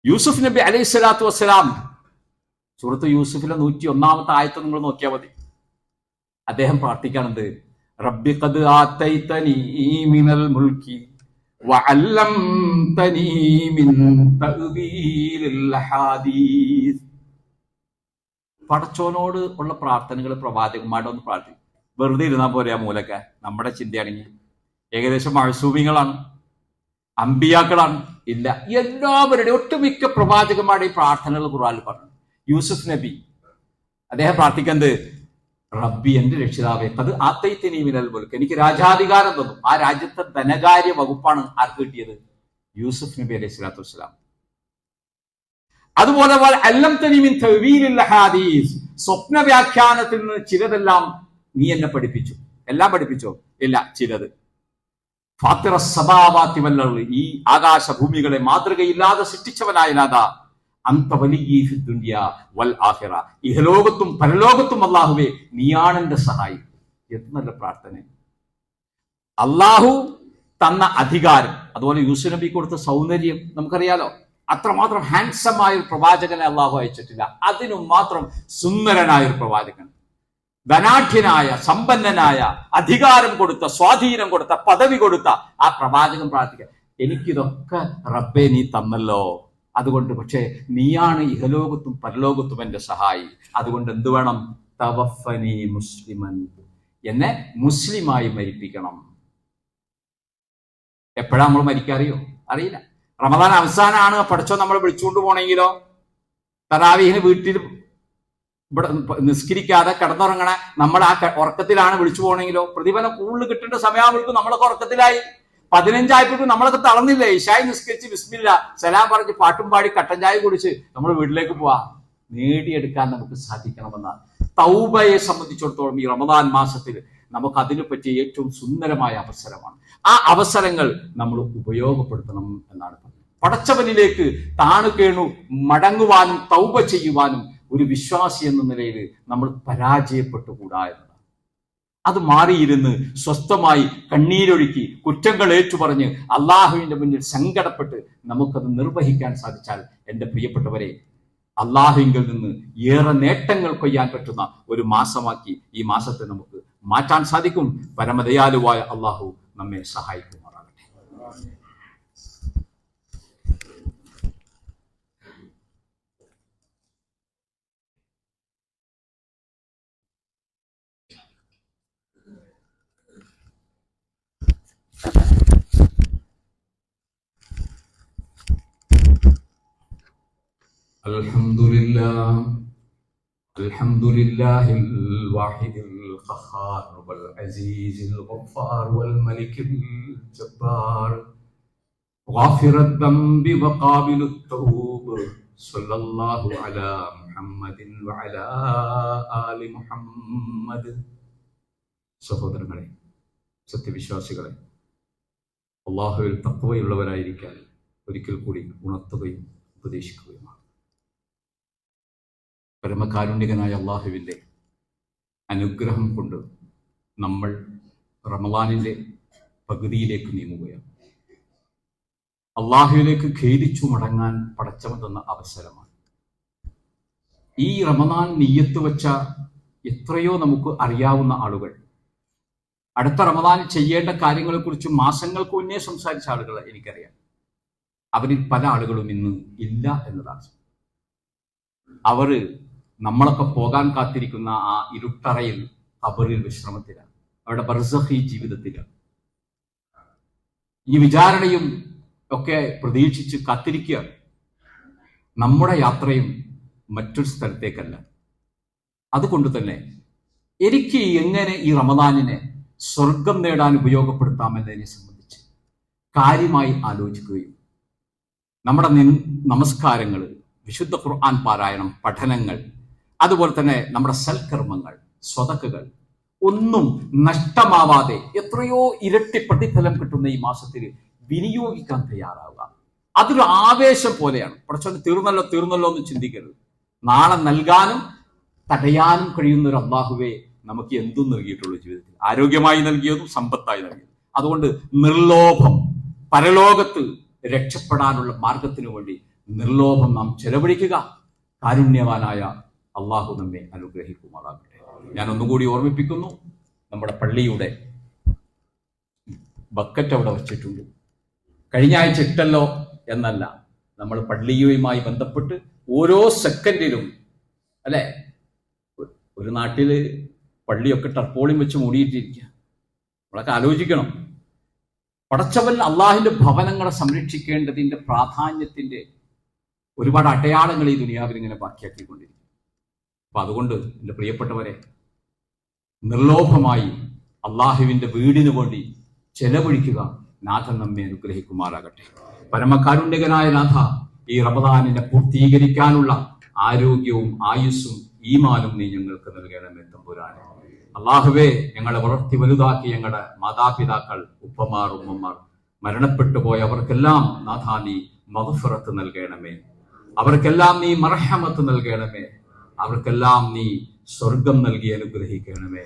യൂസുഫ് നബി അലൈഹി സ്വലാത്തു വസ്സലാം സൂറത്ത് യൂസുഫിലെ 101 ആയത്ത് നിങ്ങൾ നോക്കിയാൽ മതി. അദ്ദേഹം പ്രാർത്ഥിക്കാനുണ്ട്, റബ്ബി ഖദ് ആതൈതനി മിനൽ മുൽക്കി വഅല്ലംതനി മിൻ തഅ്വീലിൽ ഹദീസ്. പടച്ചോനോട് ഉള്ള പ്രാർത്ഥനകൾ പ്രവാചകന്മാരുടെ ഒന്ന് പ്രാർത്ഥിക്കും. വെറുതെ ഇരുന്നാൽ പോരെ ആ മൂലൊക്കെ. നമ്മുടെ ചിന്തയാണെങ്കിൽ ഏകദേശം മഅസൂമികളാണ്, അമ്പിയാക്കളാണ്. ഇല്ല, എല്ലാവരുടെയും ഒട്ടുമിക്ക പ്രവാചകന്മാരുടെയും പ്രാർത്ഥനകൾ ഖുർആനിൽ പറഞ്ഞു. യൂസുഫ് നബി അദ്ദേഹം പ്രാർത്ഥിക്കുന്നത്, റബ്ബി എന്റെ രക്ഷിതാവേ ഖദ് ആതൈതനി മിനൽ മുൽക്ക്, എനിക്ക് രാജാധികാരം തന്നു. ആ രാജ്യത്തെ ധനകാര്യ വകുപ്പാണ് ആർക്ക് കിട്ടിയത്? യൂസുഫ് നബി അലൈഹി സ്വലാത്തു വസ്സലാം. അതുപോലെ അല്ലംതനി മിൻ തഅ്വീലിൽ ഹദീസ്, സ്വപ്ന വ്യാഖ്യാനത്തിൽ നിന്ന് ചിലതെല്ലാം നീ എന്നെ പഠിപ്പിച്ചു. എല്ലാം പഠിപ്പിച്ചോ? ഇല്ല, ചിലത്. ഫാത്തിറ സമാവാതി വൽ അർള്, ഈ ആകാശഭൂമികളെ മാതൃകയില്ലാതെ സൃഷ്ടിച്ചവനായ നാഥാ, അന്ത വലിയ്യി ഫിദ് ദുനിയ വൽ ആഖിറ, ഇഹലോകത്തും പരലോകത്തും അല്ലാഹുവേ നീയാണ് എന്റെ സഹായി. എന്ത് നല്ല പ്രാർത്ഥന! അള്ളാഹു തന്ന അധികാരം, അതുപോലെ യൂസുഫ് നബി കൊടുത്ത സൗന്ദര്യം നമുക്കറിയാലോ. അത്രമാത്രം ഹാൻസം ആയ ഒരു പ്രവാചകനെ അള്ളാഹു അയച്ചിട്ടില്ല. അതിനും മാത്രം സുന്ദരനായ ഒരു പ്രവാചകൻ, ധനാഢ്യനായ, സമ്പന്നനായ, അധികാരം കൊടുത്ത, സ്വാധീനം കൊടുത്ത, പദവി കൊടുത്ത ആ പ്രവാചകൻ പ്രാർത്ഥിക്കുക, എനിക്കിതൊക്കെ റബ്ബേ നീ തന്നല്ലോ, അതുകൊണ്ട് പക്ഷേ നീയാണ് ഇഹലോകത്തും പരലോകത്തും എന്റെ സഹായി. അതുകൊണ്ട് എന്ത് വേണം? തവഫനി മുസ്ലിമൻ, എന്നെ മുസ്ലിമായി മരിപ്പിക്കണം. എപ്പോഴാ നമ്മൾ മരിക്കാറിയോ? അറിയില്ല. റമദാൻ അവസാനമാണ് പഠിച്ചോ നമ്മൾ വിളിച്ചുകൊണ്ട് പോണെങ്കിലോ, തറാവീഹിന് വീട്ടിൽ ഇവിടെ നിസ്കരിക്കാതെ കിടന്നുറങ്ങണ നമ്മൾ ആ ഉറക്കത്തിലാണ് വിളിച്ചു പോകണമെങ്കിലോ, പ്രതിഫലം കൂടുതൽ കിട്ടേണ്ട സമയമാകുമ്പോഴേക്കും നമ്മളൊക്കെ ഉറക്കത്തിലായി. 15 നമ്മളൊക്കെ തളർന്നില്ലേ? ഇശായി നിസ്കരിച്ച് ബിസ്മില്ല സലാം പറഞ്ഞ് പാട്ടും പാടി കട്ടൻ ചായ കുടിച്ച് നമ്മൾ വീട്ടിലേക്ക് പോവാ. നേടിയെടുക്കാൻ നമുക്ക് സാധിക്കണമെന്നാണ്. തൗബയെ സംബന്ധിച്ചിടത്തോളം ഈ റമദാൻ മാസത്തിൽ നമുക്ക് അതിനെ പറ്റിയ ഏറ്റവും സുന്ദരമായ അവസരമാണ്. ആ അവസരങ്ങൾ നമ്മൾ ഉപയോഗപ്പെടുത്തണം എന്നാണ് പറഞ്ഞത്. പടച്ചവനിലേക്ക് താണുകേണു മടങ്ങുവാനും തൗബ ചെയ്യുവാനും ഒരു വിശ്വാസി എന്ന നിലയിൽ നമ്മൾ പരാജയപ്പെട്ടുകൂടാ എന്നതാണ്. അത് മാറിയിരുന്ന് സ്വസ്ഥമായി കണ്ണീരൊഴുക്കി കുറ്റങ്ങൾ ഏറ്റുപറഞ്ഞ് അള്ളാഹുവിന്റെ മുന്നിൽ സങ്കടപ്പെട്ട് നമുക്കത് നിർവഹിക്കാൻ സാധിച്ചാൽ, എൻ്റെ പ്രിയപ്പെട്ടവരെ, അള്ളാഹുവിങ്കിൽ നിന്ന് ഏറെ നേട്ടങ്ങൾ കൊയ്യാൻ പറ്റുന്ന ഒരു മാസമാക്കി ഈ മാസത്തെ നമുക്ക് മാറ്റാൻ സാധിക്കും. പരമദയാലുവായ അള്ളാഹു നമ്മെ സഹായിക്കുമാറാകട്ടെ. അൽഹംദുലില്ലാഹിൽ വാഹിദിൽ ഖഹാർ വൽ അസീസിൽ ഗഫാർ വൽ മലിക്കിൽ ജബ്ബാർ ഗാഫിറദ് ദംബി വഖാബിലുത് തൗബ് സല്ലല്ലാഹു അലാ മുഹമ്മദിൻ വഅലാ ആലി മുഹമ്മദ്. സഹോദരങ്ങളെ, സത്യവിശ്വാസികളെ, അല്ലാഹുവിൽ തഖ്വയുള്ളവരായിരിക്കാൻ ഒരിക്കൽ കൂടി ഉണർത്തുകയും ഉപദേശിക്കുകയുമാണ്. പരമകാരുണ്യകനായ അള്ളാഹുവിൻ്റെ അനുഗ്രഹം കൊണ്ട് നമ്മൾ റമളാനിലെ പകുതിയിലേക്ക് നീങ്ങുകയാണ്. അള്ളാഹുവിലേക്ക് ഖേദിച്ചു മടങ്ങാൻ പടച്ചവൻ തന്ന അവസരമാണ്. ഈ റമളാൻ നിയ്യത്ത് വെച്ച എത്രയോ നമുക്ക് അറിയാവുന്ന ആളുകൾ അടുത്ത റമളാൻ ചെയ്യേണ്ട കാര്യങ്ങളെക്കുറിച്ച് മാസങ്ങൾക്ക് മുന്നേ സംസാരിച്ച ആളുകൾ എനിക്കറിയാം. അവരിൽ പല ആളുകളും ഇന്ന് ഇല്ല എന്നതാണ്. അവർ നമ്മളൊക്കെ പോകാൻ കാത്തിരിക്കുന്ന ആ ഇരുട്ടറയിൽ ഖബറിൽ വിശ്രമത്തിലാണ്, അവരുടെ ബർസഖി ജീവിതത്തിലാണ്. ഈ വിചാരണയും ഒക്കെ പ്രതീക്ഷിച്ച് കാത്തിരിക്കുകയാണ്. നമ്മുടെ യാത്രയും മറ്റൊരു സ്ഥലത്തേക്കല്ല. അതുകൊണ്ട് തന്നെ എനിക്ക് എങ്ങനെ ഈ റമദാനിനെ സ്വർഗം നേടാൻ ഉപയോഗപ്പെടുത്താമെന്നതിനെ സംബന്ധിച്ച് കാര്യമായി ആലോചിക്കുകയും നമ്മുടെ നമസ്കാരങ്ങൾ, വിശുദ്ധ ഖുർആൻ പാരായണം, പഠനങ്ങൾ, അതുപോലെ തന്നെ നമ്മുടെ സൽക്കർമ്മങ്ങൾ, സ്വതക്കകൾ ഒന്നും നഷ്ടമാവാതെ എത്രയോ ഇരട്ടി പ്രതിഫലം കിട്ടുന്ന ഈ മാസത്തിൽ വിനിയോഗിക്കാൻ തയ്യാറാവുക. അതൊരു ആവേശം പോലെയാണ്. പടച്ചോൻ തീർന്നല്ലോ എന്ന് ചിന്തിക്കരുത്. നാളെ നൽകാനും തടയാനും കഴിയുന്ന ഒരു അല്ലാഹുവേ നമുക്ക് എന്തും നൽകിയിട്ടുള്ളൂ ജീവിതത്തിൽ, ആരോഗ്യമായി നൽകിയതും സമ്പത്തായി നൽകിയതും. അതുകൊണ്ട് നിർലോഭം, പരലോകത്ത് രക്ഷപ്പെടാനുള്ള മാർഗത്തിനു വേണ്ടി നിർലോഭം നാം ചെലവഴിക്കുക. കാരുണ്യവാനായ അള്ളാഹു നമ്മെ അനുഗ്രഹിക്കുമാറാകട്ടെ. ഞാൻ ഒന്നുകൂടി ഓർമ്മിപ്പിക്കുന്നു, നമ്മുടെ പള്ളിയുടെ ബക്കറ്റ് അവിടെ വച്ചിട്ടുണ്ട്. കഴിഞ്ഞ ആഴ്ച ഇട്ടല്ലോ എന്നല്ല, നമ്മൾ പള്ളിയുമായി ബന്ധപ്പെട്ട് ഓരോ സെക്കൻഡിലും, അല്ലെ, ഒരു നാട്ടില് പള്ളിയൊക്കെ ടർപ്പോളിയും വെച്ച് മൂടിയിട്ടിരിക്കുക. നമ്മളൊക്കെ ആലോചിക്കണം, പടച്ചവൻ അള്ളാഹിന്റെ ഭവനങ്ങളെ സംരക്ഷിക്കേണ്ടതിന്റെ പ്രാധാന്യത്തിന്റെ ഒരുപാട് അടയാളങ്ങൾ ഈ ദുനിയാവിൽ ഇങ്ങനെ ബാക്കിയാക്കിക്കൊണ്ടിരിക്കും. അപ്പൊ അതുകൊണ്ട് എൻ്റെ പ്രിയപ്പെട്ടവരെ, നിർലോഭമായി അള്ളാഹുവിന്റെ വീടിനു വേണ്ടി ചെലവഴിക്കുക. നാഥൻ നമ്മെ അനുഗ്രഹിക്കുമാറാകട്ടെ. പരമകാരുണ്യകനായ നാഥ, ഈ റമദാനിനെ പൂർത്തീകരിക്കാനുള്ള ആരോഗ്യവും ആയുസ്സും ഈമാനും നീ ഞങ്ങൾക്ക് നൽകണമേ തമ്പുരാനെ. അള്ളാഹുവേ, ഞങ്ങളെ വളർത്തി വലുതാക്കി ഞങ്ങളുടെ മാതാപിതാക്കൾ, ഉപ്പമാർ, ഉമ്മമാർ മരണപ്പെട്ടു പോയ അവർക്കെല്ലാം നാഥ നീ മഗ്ഫിറത്ത് നൽകണമേ. അവർക്കെല്ലാം നീ മർഹമത്ത് നൽകണമേ. അവർക്കെല്ലാം നീ സ്വർഗം നൽകി അനുഗ്രഹിക്കണമേ.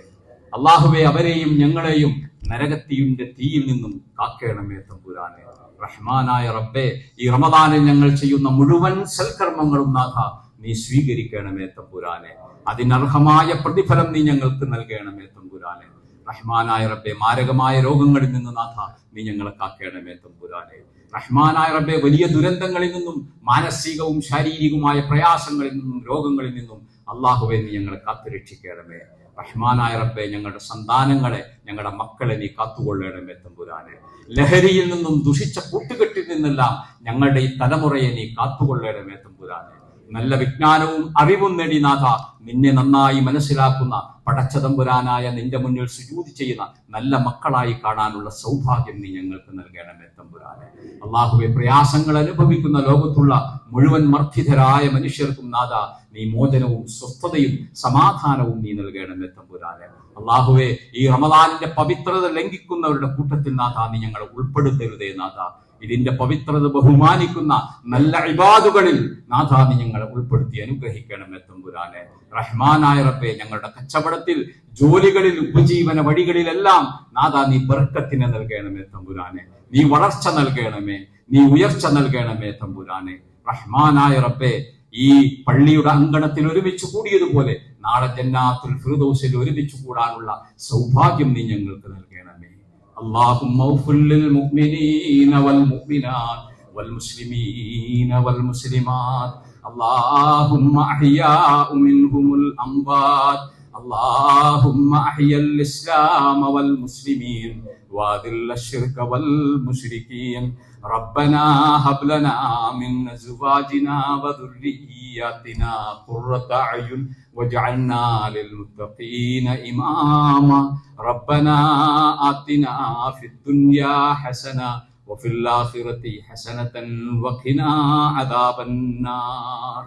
അള്ളാഹുവേ, അവരെയും ഞങ്ങളെയും നരകത്തിന്റെ തീയിൽ നിന്നും കാക്കണമേ തമ്പുരാനെ. റഹ്മാനായ റബ്ബേ, ഈ റമദാനിൽ ഞങ്ങൾ ചെയ്യുന്ന മുഴുവൻ സൽക്കർമ്മങ്ങളും നാഥ നീ സ്വീകരിക്കണമേ തമ്പുരാനെ. അതിനർഹമായ പ്രതിഫലം നീ ഞങ്ങൾക്ക് നൽകണമേ തമ്പുരാനെ. റഹ്മാനായ റബ്ബേ, മാരകമായ രോഗങ്ങളിൽ നിന്ന് നാഥ നീ ഞങ്ങളെ കാക്കണമേ തമ്പുരാനെ. റഹ്മാനായ റബ്ബേ, വലിയ ദുരന്തങ്ങളിൽ നിന്നും മാനസികവും ശാരീരികവുമായ പ്രയാസങ്ങളിൽ നിന്നും രോഗങ്ങളിൽ നിന്നും അള്ളാഹുവെ നീ ഞങ്ങളെ കാത്തുരക്ഷിക്കണമേ. റഹ്മാനായ റബ്ബേ, ഞങ്ങളുടെ സന്താനങ്ങളെ, ഞങ്ങളുടെ മക്കളെ നീ കാത്തുകൊള്ളണമേ തമ്പുരാനെ. ലഹരിയിൽ നിന്നും ദുഷിച്ച കൂട്ടുകെട്ടിൽ നിന്നെല്ലാം ഞങ്ങളുടെ ഈ തലമുറയെ നീ കാത്തുകൊള്ളണമേ തമ്പുരാനെ. നല്ല വിജ്ഞാനവും അറിവും നേടി നാഥ നിന്നെ നന്നായി മനസ്സിലാക്കുന്ന പടച്ചതമ്പുരാനായ നിന്റെ മുന്നിൽ സുജൂദ് ചെയ്യുന്ന നല്ല മക്കളായി കാണാനുള്ള സൗഭാഗ്യം നീ ഞങ്ങൾക്ക് നൽകണമേ തമ്പുരാനെ. അള്ളാഹുവെ, പ്രയാസങ്ങൾ അനുഭവിക്കുന്ന ലോകത്തുള്ള മുഴുവൻ മർദ്ദിതരായ മനുഷ്യർക്കും നാഥ നീ മോചനവും സ്വസ്ഥതയും സമാധാനവും നീ നൽകണമേ തമ്പുരാനെ. അള്ളാഹുവെ, ഈ റമദാനിന്റെ പവിത്രത ലംഘിക്കുന്നവരുടെ കൂട്ടത്തിൽ നാഥ നീ ഞങ്ങളെ ഉൾപ്പെടുത്തരുതേ നാഥ. ഇതിന്റെ പവിത്രത ബഹുമാനിക്കുന്ന നല്ല ഇബാദുകളിൽ നാഥ നീ ഞങ്ങളെ ഉൾപ്പെടുത്തി അനുഗ്രഹിക്കണമേ തമ്പുരാനെ. റഹ്മാനായ റബ്ബേ, ഞങ്ങളുടെ കച്ചവടത്തിൽ, ജോലികളിൽ, ഉപജീവന വഴികളിലെല്ലാം നാഥ നീ ബർക്കത്തിനെ നൽകണമേ തമ്പുരാനെ. നീ വളർച്ച നൽകണമേ, നീ ഉയർച്ച നൽകണമേ തമ്പുരാനെ. റഹ്മാനായ റബ്ബേ, ഈ പള്ളിയുടെ അങ്കണത്തിൽ ഒരുമിച്ച് കൂടിയതുപോലെ നാളെ ജന്നാത്തുൽ ഫിർദൗസിൽ ഒരുമിച്ച് കൂടാനുള്ള സൗഭാഗ്യം നീ ഞങ്ങൾക്ക് നൽകണമേ. اللهم اغفر للمؤمنين والمؤمنات والمسلمين والمسلمات اللهم احياء منهم الاموات اللهم احيا الاسلام والمسلمين واذل الشرك والمشركين ربنا هب لنا من ازواجنا وذرياتنا قرة اعين واجعلنا للمتقين اماما ربنا آتنا في الدنيا حسنة وفي الآخرة حسنة وقنا عذاب النار.